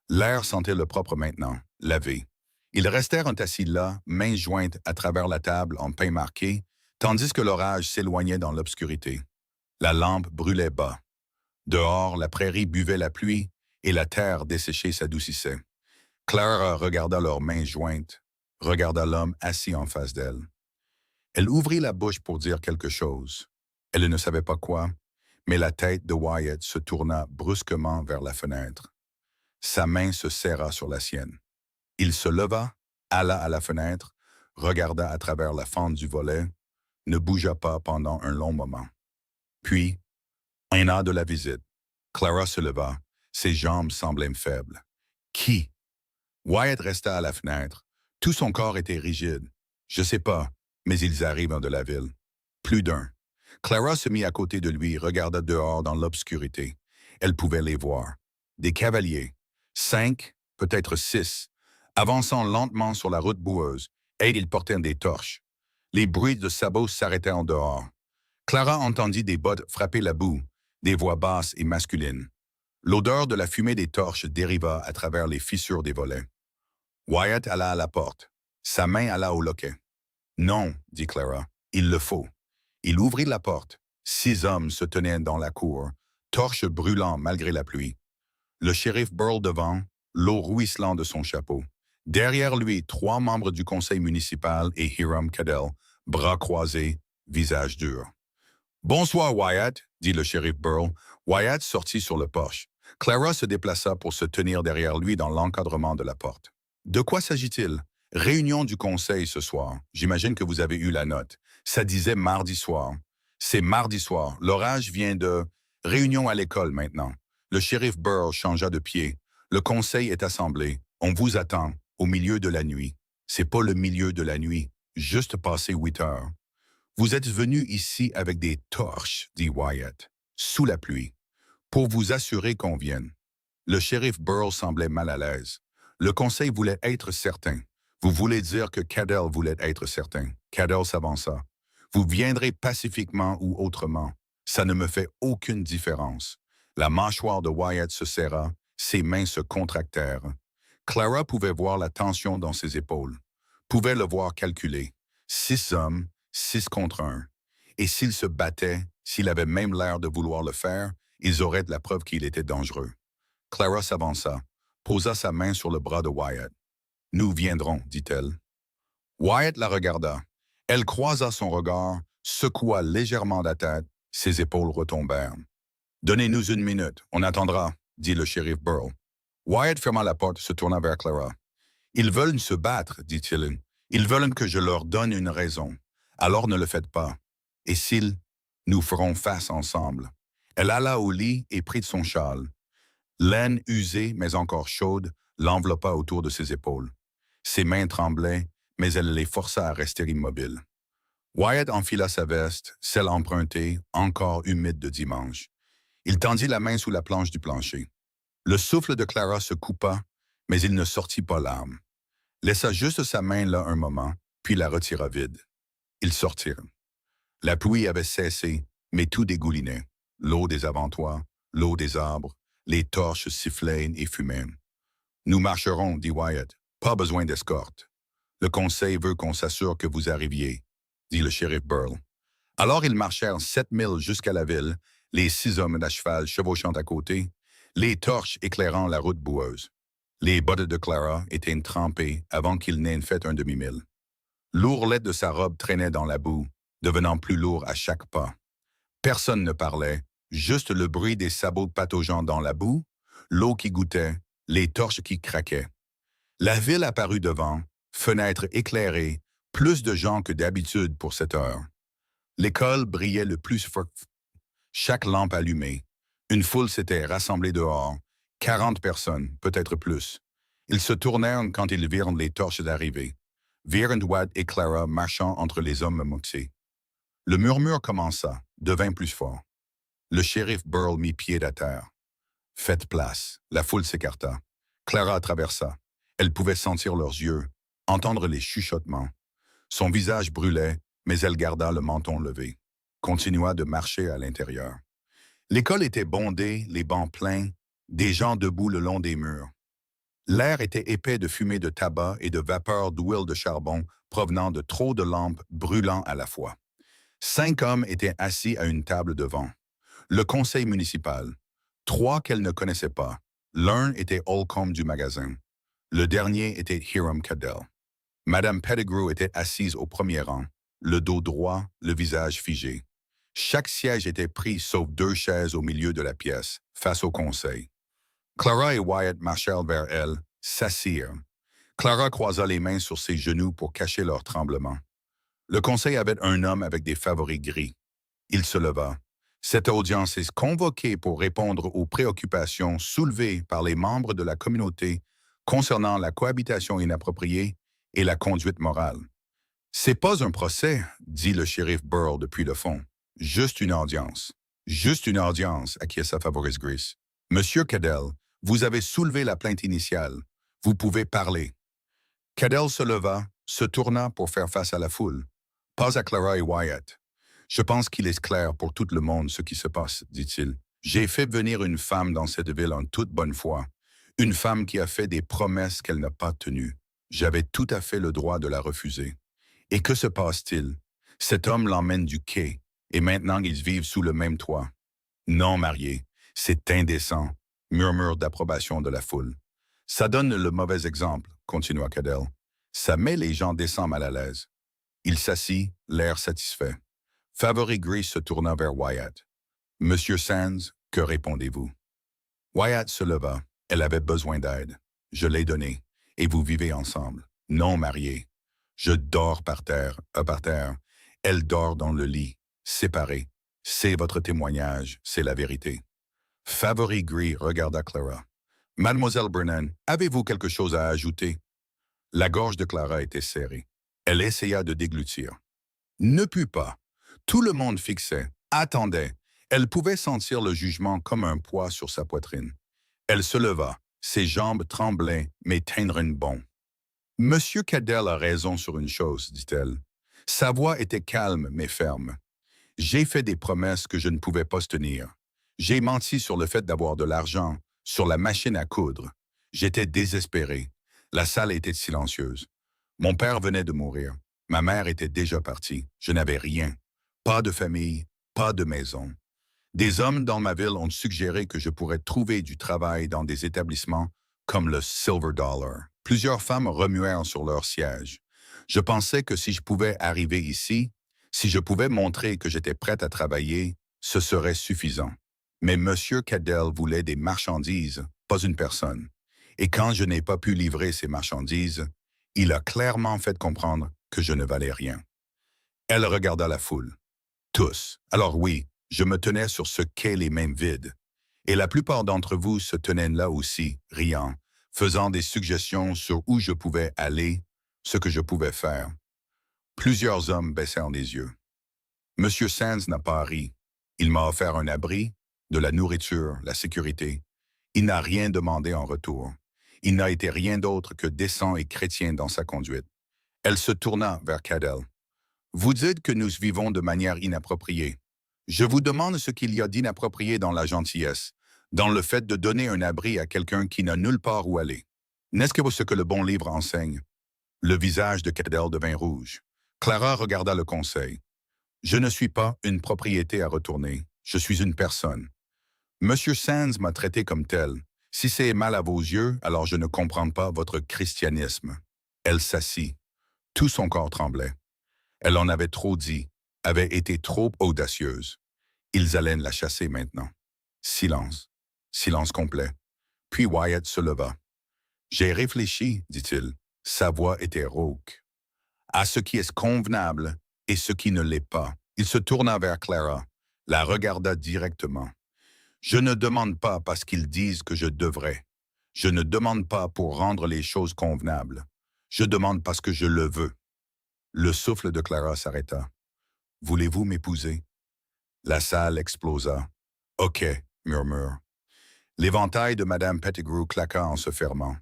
L'air sentait le propre maintenant, lavé. Ils restèrent assis là, mains jointes à travers la table en pain marqué, tandis que l'orage s'éloignait dans l'obscurité. La lampe brûlait bas. Dehors, la prairie buvait la pluie et la terre desséchée s'adoucissait. Clara regarda leurs mains jointes, regarda l'homme assis en face d'elle. Elle ouvrit la bouche pour dire quelque chose. Elle ne savait pas quoi, mais la tête de Wyatt se tourna brusquement vers la fenêtre. Sa main se serra sur la sienne. Il se leva, alla à la fenêtre, regarda à travers la fente du volet, ne bougea pas pendant un long moment. Puis, un an de la visite. Clara se leva, ses jambes semblaient faibles. Qui? Wyatt resta à la fenêtre. Tout son corps était rigide. Je sais pas, mais ils arrivent de la ville. Plus d'un. Clara se mit à côté de lui, regarda dehors dans l'obscurité. Elle pouvait les voir. Des cavaliers. 5, peut-être 6, avançant lentement sur la route boueuse, et ils portaient des torches. Les bruits de sabots s'arrêtaient en dehors. Clara entendit des bottes frapper la boue, des voix basses et masculines. L'odeur de la fumée des torches dériva à travers les fissures des volets. Wyatt alla à la porte. Sa main alla au loquet. « Non, dit Clara, il le faut. » Il ouvrit la porte. 6 hommes se tenaient dans la cour, torches brûlant malgré la pluie. Le shérif Burl devant, l'eau ruisselant de son chapeau. Derrière lui, 3 membres du conseil municipal et Hiram Cadell, bras croisés, visage dur. « Bonsoir, Wyatt, dit le shérif Burl. Wyatt sortit sur le porche. Clara se déplaça pour se tenir derrière lui dans l'encadrement de la porte. De quoi s'agit-il? Réunion du conseil ce soir. J'imagine que vous avez eu la note. Ça disait mardi soir. C'est mardi soir. L'orage vient de... Réunion à l'école maintenant. Le shérif Burr changea de pied. Le conseil est assemblé. On vous attend, au milieu de la nuit. C'est pas le milieu de la nuit, juste passé 8 heures. Vous êtes venu ici avec des torches, dit Wyatt, sous la pluie, pour vous assurer qu'on vienne. Le shérif Burr semblait mal à l'aise. Le conseil voulait être certain. Vous voulez dire que Cadell voulait être certain. Cadell s'avança. Vous viendrez pacifiquement ou autrement. Ça ne me fait aucune différence. La mâchoire de Wyatt se serra, ses mains se contractèrent. Clara pouvait voir la tension dans ses épaules, pouvait le voir calculer. 6 hommes, 6 contre 1. Et s'il se battait, s'il avait même l'air de vouloir le faire, ils auraient de la preuve qu'il était dangereux. Clara s'avança, posa sa main sur le bras de Wyatt. « Nous viendrons, dit-elle. » Wyatt la regarda. Elle croisa son regard, secoua légèrement la tête, ses épaules retombèrent. « Donnez-nous 1 minute, on attendra, » dit le shérif Burr. Wyatt ferma la porte et se tourna vers Clara. « Ils veulent se battre, dit-il. Ils veulent que je leur donne une raison. Alors ne le faites pas. Et s'ils, nous ferons face ensemble. » Elle alla au lit et prit son châle. Laine usée, mais encore chaude, l'enveloppa autour de ses épaules. Ses mains tremblaient, mais elle les força à rester immobiles. Wyatt enfila sa veste, celle empruntée, encore humide de dimanche. Il tendit la main sous la planche du plancher. Le souffle de Clara se coupa, mais il ne sortit pas l'arme. Laissa juste sa main là un moment, puis la retira vide. Ils sortirent. La pluie avait cessé, mais tout dégoulinait. L'eau des avantoirs, l'eau des arbres, les torches sifflaient et fumaient. « Nous marcherons, dit Wyatt. Pas besoin d'escorte. Le conseil veut qu'on s'assure que vous arriviez, dit le shérif Burr. Alors ils marchèrent 7 milles jusqu'à la ville, les 6 hommes à cheval chevauchant à côté, les torches éclairant la route boueuse. Les bottes de Clara étaient trempées avant qu'il n'ait fait un demi-mille. L'ourlet de sa robe traînait dans la boue, devenant plus lourd à chaque pas. Personne ne parlait, juste le bruit des sabots pataugeant dans la boue, l'eau qui goûtait, les torches qui craquaient. La ville apparut devant, fenêtres éclairées, plus de gens que d'habitude pour cette heure. L'école brillait le plus fort, chaque lampe allumée. Une foule s'était rassemblée dehors, 40 personnes, peut-être plus. Ils se tournèrent quand ils virent les torches arriver. Virent Wyatt et Clara marchant entre les hommes moxés. Le murmure commença, devint plus fort. Le shérif Burr mit pied à terre. « Faites place », la foule s'écarta. Clara traversa. Elle pouvait sentir leurs yeux, entendre les chuchotements. Son visage brûlait, mais elle garda le menton levé. Continua de marcher à l'intérieur. L'école était bondée, les bancs pleins, des gens debout le long des murs. L'air était épais de fumée de tabac et de vapeur d'huile de charbon provenant de trop de lampes brûlant à la fois. 5 hommes étaient assis à une table devant. Le conseil municipal. 3 qu'elle ne connaissait pas. L'un était Holcomb du magasin. Le dernier était Hiram Cadell. Madame Pettigrew était assise au premier rang, le dos droit, le visage figé. Chaque siège était pris sauf 2 chaises au milieu de la pièce, face au conseil. Clara et Wyatt marchèrent vers elle, s'assirent. Clara croisa les mains sur ses genoux pour cacher leur tremblement. Le conseil avait un homme avec des favoris gris. Il se leva. Cette audience est convoquée pour répondre aux préoccupations soulevées par les membres de la communauté concernant la cohabitation inappropriée et la conduite morale. « C'est pas un procès, » dit le shérif Burr depuis le fond. « Juste une audience. »« Juste une audience, » acquiesça Favoris Gris. « Monsieur Cadell, vous avez soulevé la plainte initiale. Vous pouvez parler. » Cadell se leva, se tourna pour faire face à la foule. Pas à Clara et Wyatt. « Je pense qu'il est clair pour tout le monde ce qui se passe, dit-il. J'ai fait venir une femme dans cette ville en toute bonne foi. Une femme qui a fait des promesses qu'elle n'a pas tenues. J'avais tout à fait le droit de la refuser. Et que se passe-t-il? Cet homme l'emmène du quai, et maintenant ils vivent sous le même toit. Non, marié, c'est indécent, murmure d'approbation de la foule. Ça donne le mauvais exemple, continua Cadell. Ça met les gens décents mal à l'aise. Il s'assit, l'air satisfait. Favori Gris se tourna vers Wyatt. « Monsieur Sands, que répondez-vous? » Wyatt se leva. Elle avait besoin d'aide. Je l'ai donnée. et vous vivez ensemble. Non mariés. Je dors par terre, par terre. Elle dort dans le lit, séparée. C'est votre témoignage, c'est la vérité. Favori Gris regarda Clara. Mademoiselle Brennan, avez-vous quelque chose à ajouter? La gorge de Clara était serrée. Elle essaya de déglutir. Ne put pas. Tout le monde fixait, attendait. Elle pouvait sentir le jugement comme un poids sur sa poitrine. Elle se leva. Ses jambes tremblaient, mais Tendrin bon. Monsieur Cadell a raison sur une chose, dit-elle. Sa voix était calme mais ferme. J'ai fait des promesses que je ne pouvais pas tenir. J'ai menti sur le fait d'avoir de l'argent, sur la machine à coudre. J'étais désespéré. La salle était silencieuse. Mon père venait de mourir. Ma mère était déjà partie. Je n'avais rien. Pas de famille, pas de maison. Des hommes dans ma ville ont suggéré que je pourrais trouver du travail dans des établissements comme le Silver Dollar. Plusieurs femmes remuèrent sur leur siège. Je pensais que si je pouvais arriver ici, si je pouvais montrer que j'étais prête à travailler, ce serait suffisant. Mais M. Cadell voulait des marchandises, pas une personne. Et quand je n'ai pas pu livrer ces marchandises, il a clairement fait comprendre que je ne valais rien. Elle regarda la foule. Tous. Alors oui, je me tenais sur ce quai les mains vides. Et la plupart d'entre vous se tenaient là aussi, riant, faisant des suggestions sur où je pouvais aller, ce que je pouvais faire. Plusieurs hommes baissèrent les yeux. Monsieur Sands n'a pas ri. Il m'a offert un abri, de la nourriture, la sécurité. Il n'a rien demandé en retour. Il n'a été rien d'autre que décent et chrétien dans sa conduite. Elle se tourna vers Cadell. Vous dites que nous vivons de manière inappropriée. Je vous demande ce qu'il y a d'inapproprié dans la gentillesse, dans le fait de donner un abri à quelqu'un qui n'a nulle part où aller. N'est-ce que ce que le bon livre enseigne? Le visage de Cadell devint rouge. Clara regarda le conseil. Je ne suis pas une propriété à retourner. Je suis une personne. Monsieur Sands m'a traité comme tel. Si c'est mal à vos yeux, alors je ne comprends pas votre christianisme. Elle s'assit. Tout son corps tremblait. Elle en avait trop dit, avait été trop audacieuse. Ils allaient la chasser maintenant. Silence. Silence complet. Puis Wyatt se leva. J'ai réfléchi, dit-il. Sa voix était rauque. À ce qui est convenable et ce qui ne l'est pas. Il se tourna vers Clara, la regarda directement. Je ne demande pas parce qu'ils disent que je devrais. Je ne demande pas pour rendre les choses convenables. Je demande parce que je le veux. Le souffle de Clara s'arrêta. Voulez-vous m'épouser? La salle explosa. OK, murmure. L'éventail de Madame Pettigrew claqua en se fermant.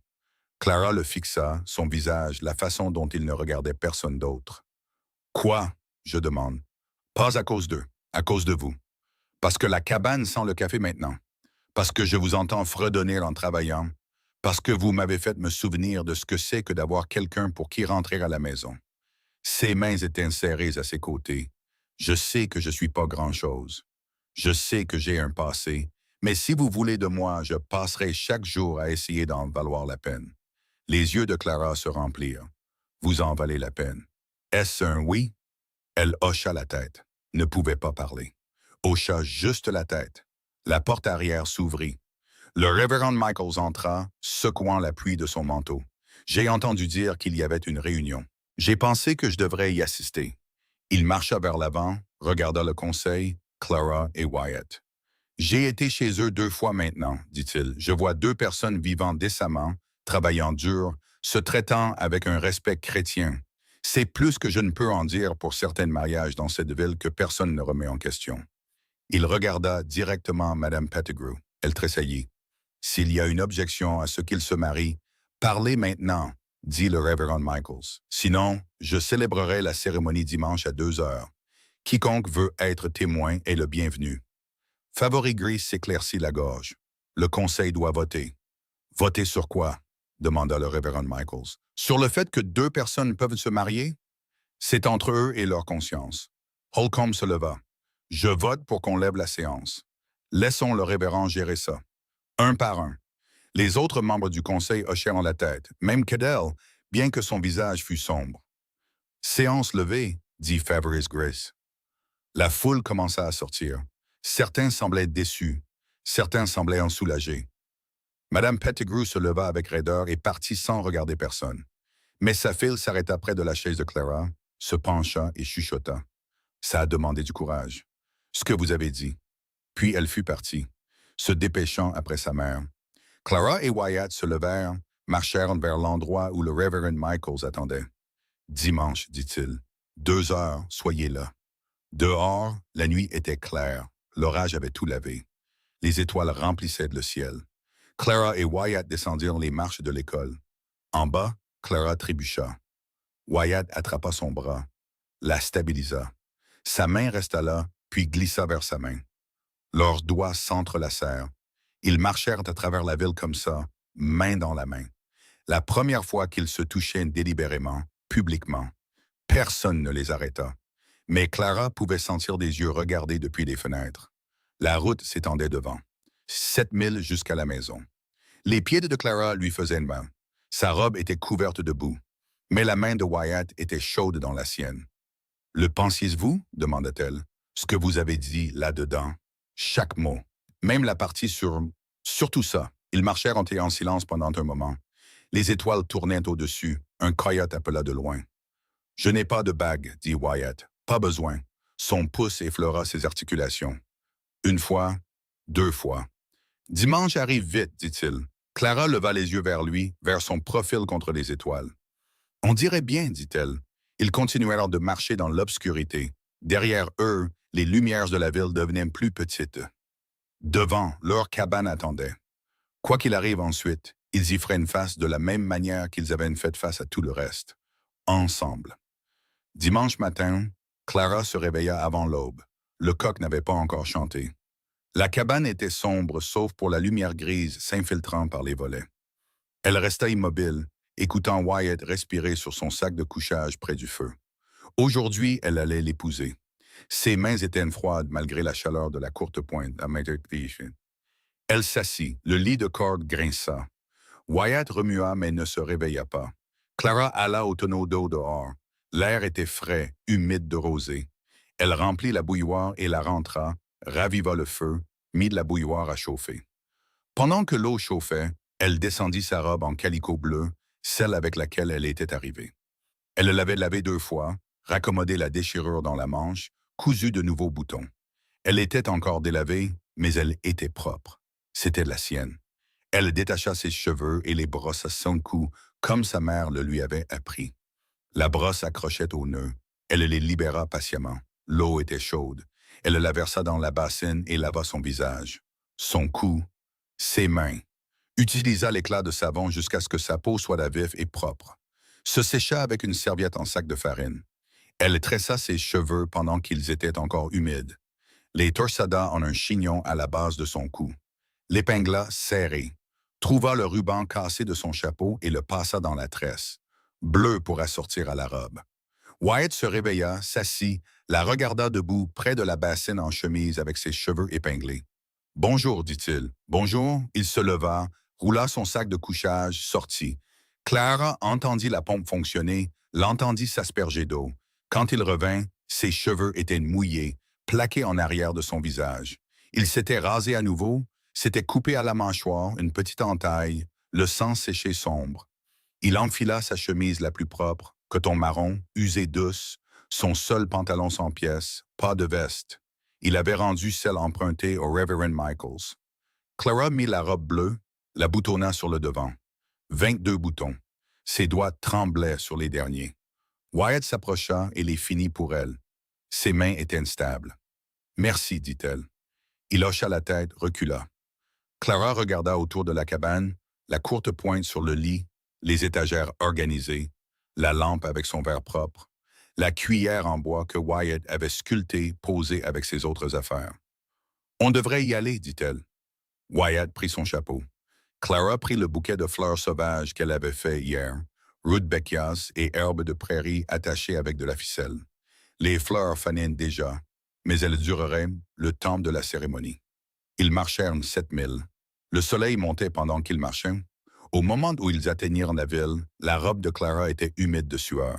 Clara le fixa, son visage, la façon dont il ne regardait personne d'autre. Quoi? Je demande. Pas à cause d'eux, à cause de vous. Parce que la cabane sent le café maintenant. Parce que je vous entends fredonner en travaillant. Parce que vous m'avez fait me souvenir de ce que c'est que d'avoir quelqu'un pour qui rentrer à la maison. Ses mains étaient serrées à ses côtés. Je sais que je suis pas grand-chose. Je sais que j'ai un passé. Mais si vous voulez de moi, je passerai chaque jour à essayer d'en valoir la peine. Les yeux de Clara se remplirent. Vous en valez la peine. Est-ce un oui? Elle hocha la tête. Ne pouvait pas parler. Hocha juste la tête. La porte arrière s'ouvrit. Le révérend Michaels entra, secouant la pluie de son manteau. J'ai entendu dire qu'il y avait une réunion. J'ai pensé que je devrais y assister. Il marcha vers l'avant, regarda le conseil, Clara et Wyatt. J'ai été chez eux 2 fois maintenant, dit-il. Je vois 2 personnes vivant décemment, travaillant dur, se traitant avec un respect chrétien. C'est plus que je ne peux en dire pour certains mariages dans cette ville que personne ne remet en question. Il regarda directement Madame Pettigrew. Elle tressaillit. S'il y a une objection à ce qu'ils se marient, parlez maintenant, dit le révérend Michaels. Sinon, je célébrerai la cérémonie dimanche à 2 heures. Quiconque veut être témoin est le bienvenu. Favori Gris s'éclaircit la gorge. Le conseil doit voter. Voter sur quoi? Demanda le révérend Michaels. Sur le fait que 2 personnes peuvent se marier? C'est entre eux et leur conscience. Holcomb se leva. Je vote pour qu'on lève la séance. Laissons le révérend gérer ça. Un par un. Les autres membres du conseil hochèrent la tête, même Cadell, bien que son visage fût sombre. Séance levée, dit Favori Gris. La foule commença à sortir. Certains semblaient déçus, certains semblaient en soulagés. Madame Pettigrew se leva avec raideur et partit sans regarder personne. Mais sa fille s'arrêta près de la chaise de Clara, se pencha et chuchota. Ça a demandé du courage. Ce que vous avez dit. Puis elle fut partie, se dépêchant après sa mère. Clara et Wyatt se levèrent, marchèrent vers l'endroit où le Reverend Michaels attendait. Dimanche, dit-il. 2 heures, soyez là. Dehors, la nuit était claire. L'orage avait tout lavé. Les étoiles remplissaient le ciel. Clara et Wyatt descendirent les marches de l'école. En bas, Clara trébucha. Wyatt attrapa son bras, la stabilisa. Sa main resta là, puis glissa vers sa main. Leurs doigts s'entrelacèrent. Ils marchèrent à travers la ville comme ça, main dans la main. La première fois qu'ils se touchaient délibérément, publiquement. Personne ne les arrêta. Mais Clara pouvait sentir des yeux regarder depuis les fenêtres. La route s'étendait devant. 7 milles jusqu'à la maison. Les pieds de Clara lui faisaient mal. Sa robe était couverte de boue. Mais la main de Wyatt était chaude dans la sienne. « Le pensiez-vous » demanda-t-elle. « Ce que vous avez dit là-dedans. Chaque mot. Même la partie sur... Surtout ça. » Ils marchèrent en silence pendant un moment. Les étoiles tournaient au-dessus. Un coyote appela de loin. « Je n'ai pas de bague, » dit Wyatt. « Pas besoin. » Son pouce effleura ses articulations. Une fois, 2 fois. « Dimanche arrive vite, dit-il. » Clara leva les yeux vers lui, vers son profil contre les étoiles. « On dirait bien, dit-elle. » Ils continuèrent de marcher dans l'obscurité. Derrière eux, les lumières de la ville devenaient plus petites. Devant, leur cabane attendait. Quoi qu'il arrive ensuite, ils y feraient une face de la même manière qu'ils avaient fait face à tout le reste. Ensemble. Dimanche matin, Clara se réveilla avant l'aube. Le coq n'avait pas encore chanté. La cabane était sombre, sauf pour la lumière grise s'infiltrant par les volets. Elle resta immobile, écoutant Wyatt respirer sur son sac de couchage près du feu. Aujourd'hui, elle allait l'épouser. Ses mains étaient froides malgré la chaleur de la courte pointe. Elle s'assit, le lit de corde grinça. Wyatt remua mais ne se réveilla pas. Clara alla au tonneau d'eau dehors. L'air était frais, humide de rosée. Elle remplit la bouilloire et la rentra, raviva le feu, mit de la bouilloire à chauffer. Pendant que l'eau chauffait, elle descendit sa robe en calicot bleu, celle avec laquelle elle était arrivée. Elle l'avait lavée 2 fois, raccommodé la déchirure dans la manche, cousu de nouveaux boutons. Elle était encore délavée, mais elle était propre. C'était la sienne. Elle détacha ses cheveux et les brossa son cou, comme sa mère le lui avait appris. La brosse accrochait au nœud. Elle les libéra patiemment. L'eau était chaude. Elle la versa dans la bassine et lava son visage. Son cou, ses mains. Utilisa l'éclat de savon jusqu'à ce que sa peau soit à vif et propre. Se sécha avec une serviette en sac de farine. Elle tressa ses cheveux pendant qu'ils étaient encore humides. Les torsada en un chignon à la base de son cou. L'épingla serré. Trouva le ruban cassé de son chapeau et le passa dans la tresse. Bleu pour assortir à la robe. Wyatt se réveilla, s'assit, la regarda debout près de la bassine en chemise avec ses cheveux épinglés. « Bonjour, dit-il. »« Bonjour. » Il se leva, roula son sac de couchage, sortit. Clara entendit la pompe fonctionner, l'entendit s'asperger d'eau. Quand il revint, ses cheveux étaient mouillés, plaqués en arrière de son visage. Il s'était rasé à nouveau, s'était coupé à la mâchoire, une petite entaille, le sang séché sombre. Il enfila sa chemise la plus propre, coton marron, usée douce, son seul pantalon sans pièces, pas de veste. Il avait rendu celle empruntée au Reverend Michaels. Clara mit la robe bleue, la boutonna sur le devant. 22 boutons. Ses doigts tremblaient sur les derniers. Wyatt s'approcha et les finit pour elle. Ses mains étaient instables. « Merci, dit-elle. » Il hocha la tête, recula. Clara regarda autour de la cabane, la courte pointe sur le lit, les étagères organisées, la lampe avec son verre propre, la cuillère en bois que Wyatt avait sculptée, posée avec ses autres affaires. « On devrait y aller, dit-elle. » Wyatt prit son chapeau. Clara prit le bouquet de fleurs sauvages qu'elle avait fait hier, rudbeckias et herbes de prairie attachées avec de la ficelle. Les fleurs fanaient déjà, mais elles dureraient le temps de la cérémonie. Ils marchèrent 7 milles. Le soleil montait pendant qu'ils marchaient. Au moment où ils atteignirent la ville, la robe de Clara était humide de sueur.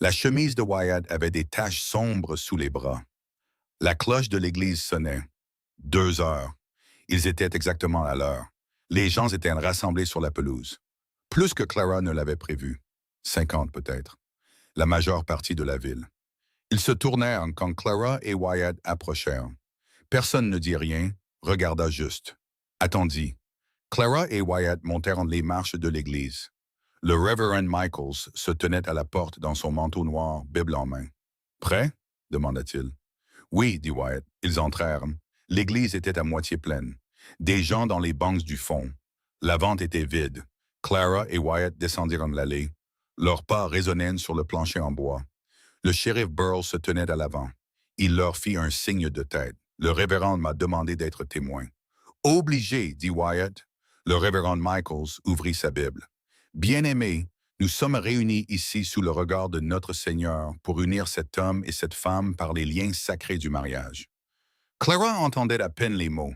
La chemise de Wyatt avait des taches sombres sous les bras. La cloche de l'église sonnait. 2 heures. Ils étaient exactement à l'heure. Les gens étaient rassemblés sur la pelouse. Plus que Clara ne l'avait prévu. 50 peut-être. La majeure partie de la ville. Ils se tournèrent quand Clara et Wyatt approchèrent. Personne ne dit rien, regarda juste. Attendit. Clara et Wyatt montèrent les marches de l'église. Le Reverend Michaels se tenait à la porte dans son manteau noir, Bible en main. « Prêt ?» demanda-t-il. « Oui, dit Wyatt. Ils entrèrent. L'église était à moitié pleine. Des gens dans les bancs du fond. La vente était vide. Clara et Wyatt descendirent l'allée. Leurs pas résonnèrent sur le plancher en bois. Le shérif Burl se tenait à l'avant. Il leur fit un signe de tête. Le révérend m'a demandé d'être témoin. « Obligé, dit Wyatt. Le révérend Michaels ouvrit sa Bible. « Bien-aimés, nous sommes réunis ici sous le regard de notre Seigneur pour unir cet homme et cette femme par les liens sacrés du mariage. » Clara entendait à peine les mots.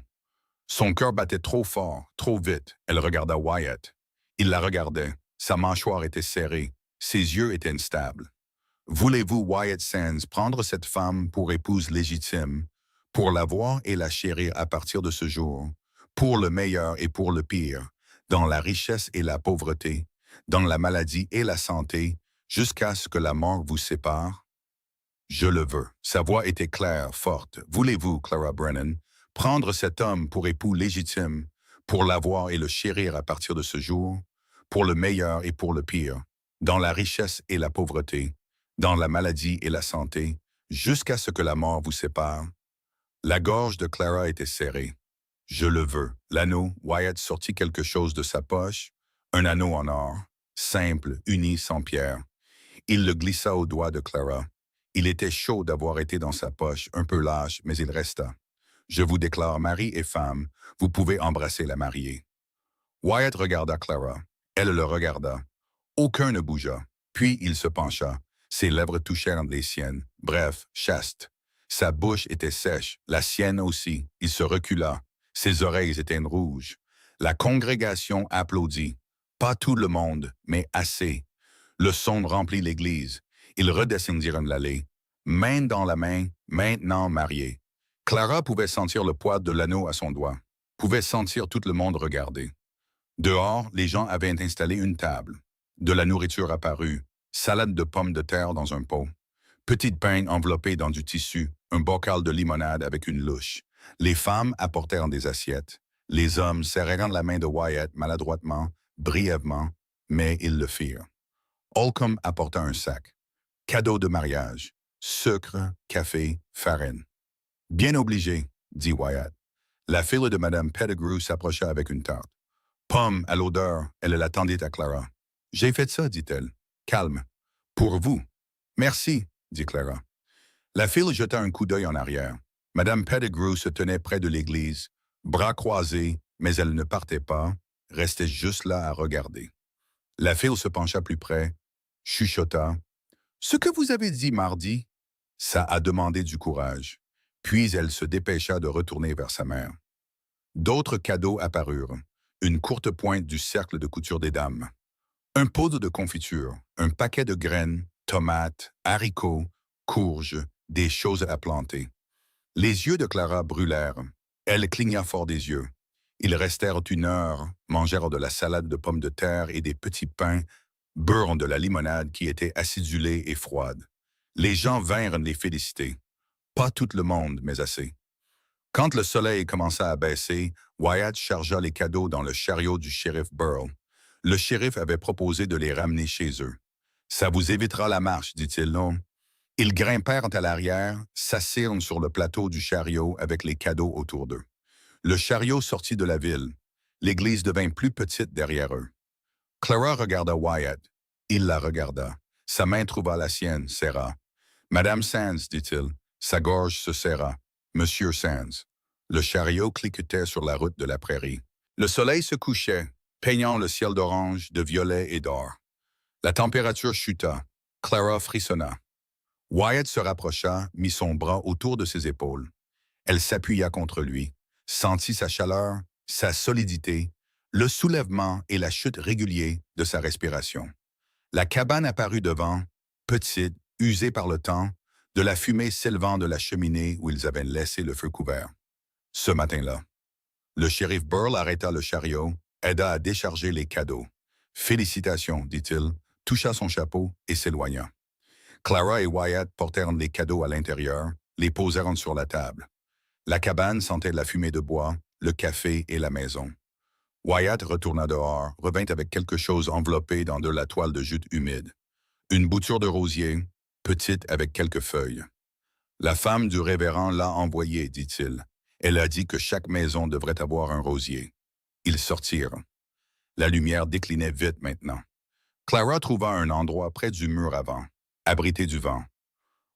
Son cœur battait trop fort, trop vite. Elle regarda Wyatt. Il la regardait. Sa mâchoire était serrée. Ses yeux étaient instables. « Voulez-vous, Wyatt Sands, prendre cette femme pour épouse légitime, pour la voir et la chérir à partir de ce jour, pour le meilleur et pour le pire, dans la richesse et la pauvreté, dans la maladie et la santé, jusqu'à ce que la mort vous sépare? » « Je le veux. » Sa voix était claire, forte. « Voulez-vous, Clara Brennan, prendre cet homme pour époux légitime, pour l'avoir et le chérir à partir de ce jour, pour le meilleur et pour le pire, dans la richesse et la pauvreté, dans la maladie et la santé, jusqu'à ce que la mort vous sépare? » La gorge de Clara était serrée. « Je le veux. » L'anneau, Wyatt sortit quelque chose de sa poche, un anneau en or, simple, uni, sans pierre. Il le glissa au doigt de Clara. Il était chaud d'avoir été dans sa poche, un peu lâche, mais il resta. « Je vous déclare mari et femme, vous pouvez embrasser la mariée. » Wyatt regarda Clara. Elle le regarda. Aucun ne bougea. Puis il se pencha. Ses lèvres touchèrent les siennes. Bref, chaste. Sa bouche était sèche, la sienne aussi. Il se recula. Ses oreilles étaient rouges. La congrégation applaudit. Pas tout le monde, mais assez. Le son remplit l'église. Ils redescendirent l'allée. Main dans la main, maintenant mariés. Clara pouvait sentir le poids de l'anneau à son doigt. Pouvait sentir tout le monde regarder. Dehors, les gens avaient installé une table. De la nourriture apparut. Salade de pommes de terre dans un pot. Petite pain enveloppée dans du tissu. Un bocal de limonade avec une louche. Les femmes apportèrent des assiettes. Les hommes serrèrent la main de Wyatt maladroitement, brièvement, mais ils le firent. Holcomb apporta un sac. Cadeau de mariage. Sucre, café, farine. « Bien obligé, » dit Wyatt. La fille de Madame Pettigrew s'approcha avec une tarte. Pomme à l'odeur, elle la tendit à Clara. « J'ai fait ça, dit-elle. Calme. Pour vous. »« Merci, » dit Clara. La fille jeta un coup d'œil en arrière. Madame Pettigrew se tenait près de l'église, bras croisés, mais elle ne partait pas, restait juste là à regarder. La fille se pencha plus près, chuchota. « Ce que vous avez dit mardi, ça a demandé du courage. » Puis elle se dépêcha de retourner vers sa mère. D'autres cadeaux apparurent. Une courte pointe du cercle de couture des dames. Un pot de confiture, un paquet de graines, tomates, haricots, courges, des choses à planter. Les yeux de Clara brûlèrent. Elle cligna fort des yeux. Ils restèrent une heure, mangèrent de la salade de pommes de terre et des petits pains, burent de la limonade qui était acidulée et froide. Les gens vinrent les féliciter. Pas tout le monde, mais assez. Quand le soleil commença à baisser, Wyatt chargea les cadeaux dans le chariot du shérif Burl. Le shérif avait proposé de les ramener chez eux. « Ça vous évitera la marche, dit-il non. » Ils grimpèrent à l'arrière, s'assirent sur le plateau du chariot avec les cadeaux autour d'eux. Le chariot sortit de la ville. L'église devint plus petite derrière eux. Clara regarda Wyatt. Il la regarda. Sa main trouva la sienne, serra. « Madame Sands, dit-il. » Sa gorge se serra. « Monsieur Sands. » Le chariot cliquetait sur la route de la prairie. Le soleil se couchait, peignant le ciel d'orange, de violet et d'or. La température chuta. Clara frissonna. Wyatt se rapprocha, mit son bras autour de ses épaules. Elle s'appuya contre lui, sentit sa chaleur, sa solidité, le soulèvement et la chute régulier de sa respiration. La cabane apparut devant, petite, usée par le temps, de la fumée s'élevant de la cheminée où ils avaient laissé le feu couvert. Ce matin-là, le shérif Burl arrêta le chariot, aida à décharger les cadeaux. Félicitations, dit-il, toucha son chapeau et s'éloigna. Clara et Wyatt portèrent les cadeaux à l'intérieur, les posèrent sur la table. La cabane sentait la fumée de bois, le café et la maison. Wyatt retourna dehors, revint avec quelque chose enveloppé dans de la toile de jute humide. Une bouture de rosier, petite avec quelques feuilles. La femme du révérend l'a envoyé, dit-il. Elle a dit que chaque maison devrait avoir un rosier. Ils sortirent. La lumière déclinait vite maintenant. Clara trouva un endroit près du mur avant, abrité du vent.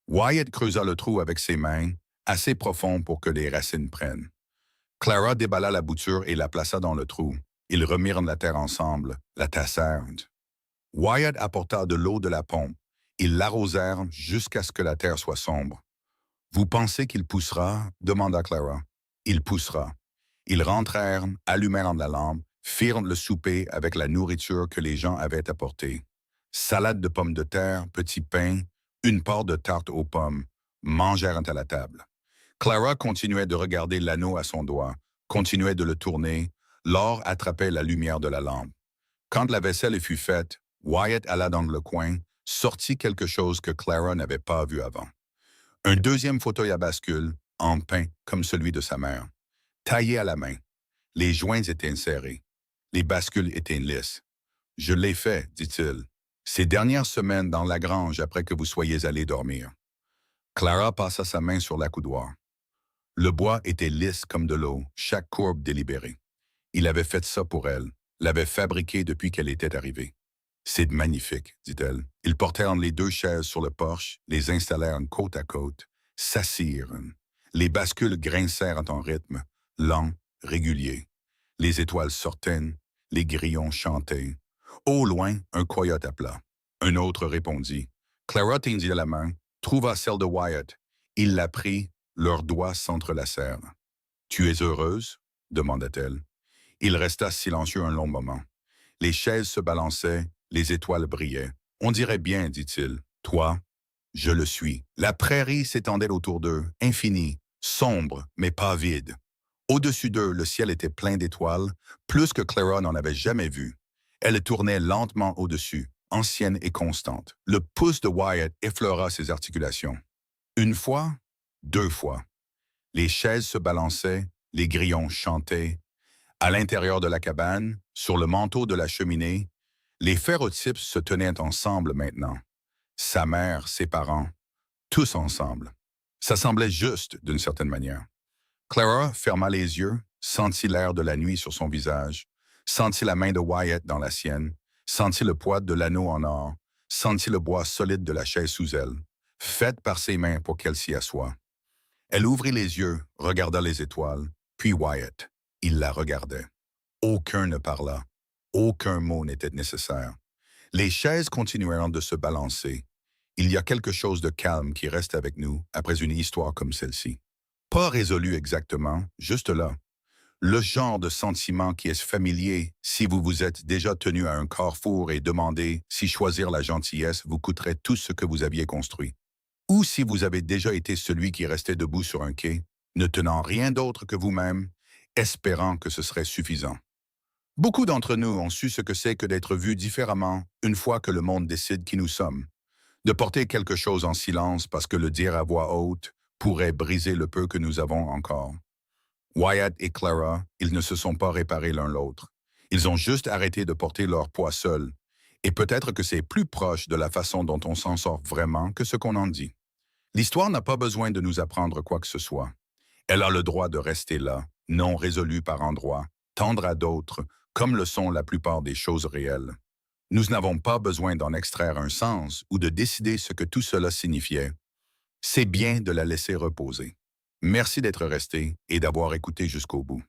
Wyatt creusa le trou avec ses mains, assez profond pour que les racines prennent. Clara déballa la bouture et la plaça dans le trou. Ils remirent la terre ensemble, la tassèrent. Wyatt apporta de l'eau de la pompe. Ils l'arrosèrent jusqu'à ce que la terre soit sombre. « Vous pensez qu'il poussera » demanda Clara. « Il poussera. » Ils rentrèrent, allumèrent la lampe, firent le souper avec la nourriture que les gens avaient apportée. Salade de pommes de terre, petit pain, une part de tarte aux pommes, mangèrent à la table. Clara continuait de regarder l'anneau à son doigt, continuait de le tourner, l'or attrapait la lumière de la lampe. Quand la vaisselle fut faite, Wyatt alla dans le coin, sortit quelque chose que Clara n'avait pas vu avant. Un deuxième fauteuil à bascule, en pin comme celui de sa mère. Taillé à la main. Les joints étaient insérés. Les bascules étaient lisses. « Je l'ai fait, dit-il, ces dernières semaines dans la grange après que vous soyez allés dormir. » Clara passa sa main sur l'accoudoir. Le bois était lisse comme de l'eau, chaque courbe délibérée. Il avait fait ça pour elle, l'avait fabriqué depuis qu'elle était arrivée. « C'est magnifique, dit-elle. Ils portèrent les deux chaises sur le porche, les installèrent côte à côte, s'assirent. Les bascules grincèrent en rythme, lent, régulier. Les étoiles sortaient, les grillons chantaient. Au loin, un coyote appela. Un autre répondit. Clara tendit la main, trouva celle de Wyatt. Il la prit, leurs doigts s'entrelacèrent. « Tu es heureuse » demanda-t-elle. Il resta silencieux un long moment. Les chaises se balançaient, les étoiles brillaient. « On dirait bien, dit-il. Toi, je le suis. » La prairie s'étendait autour d'eux, infinie, sombre, mais pas vide. Au-dessus d'eux, le ciel était plein d'étoiles, plus que Clara n'en avait jamais vu. Elle tournait lentement au-dessus, ancienne et constante. Le pouce de Wyatt effleura ses articulations. Une fois, deux fois. Les chaises se balançaient, les grillons chantaient. À l'intérieur de la cabane, sur le manteau de la cheminée, les ferrotypes se tenaient ensemble maintenant. Sa mère, ses parents, tous ensemble. Ça semblait juste d'une certaine manière. Clara ferma les yeux, sentit l'air de la nuit sur son visage, sentit la main de Wyatt dans la sienne, sentit le poids de l'anneau en or, sentit le bois solide de la chaise sous elle, faite par ses mains pour qu'elle s'y assoie. Elle ouvrit les yeux, regarda les étoiles, puis Wyatt. Il la regardait. Aucun ne parla. Aucun mot n'était nécessaire. Les chaises continuèrent de se balancer. Il y a quelque chose de calme qui reste avec nous après une histoire comme celle-ci. Pas résolue exactement, juste là. Le genre de sentiment qui est familier si vous vous êtes déjà tenu à un carrefour et demandé si choisir la gentillesse vous coûterait tout ce que vous aviez construit. Ou si vous avez déjà été celui qui restait debout sur un quai, ne tenant rien d'autre que vous-même, espérant que ce serait suffisant. Beaucoup d'entre nous ont su ce que c'est que d'être vus différemment une fois que le monde décide qui nous sommes. De porter quelque chose en silence parce que le dire à voix haute pourrait briser le peu que nous avons encore. Wyatt et Clara, ils ne se sont pas réparés l'un l'autre. Ils ont juste arrêté de porter leur poids seuls. Et peut-être que c'est plus proche de la façon dont on s'en sort vraiment que ce qu'on en dit. L'histoire n'a pas besoin de nous apprendre quoi que ce soit. Elle a le droit de rester là, non résolue par endroits, tendre à d'autres, comme le sont la plupart des choses réelles. Nous n'avons pas besoin d'en extraire un sens ou de décider ce que tout cela signifiait. C'est bien de la laisser reposer. Merci d'être resté et d'avoir écouté jusqu'au bout.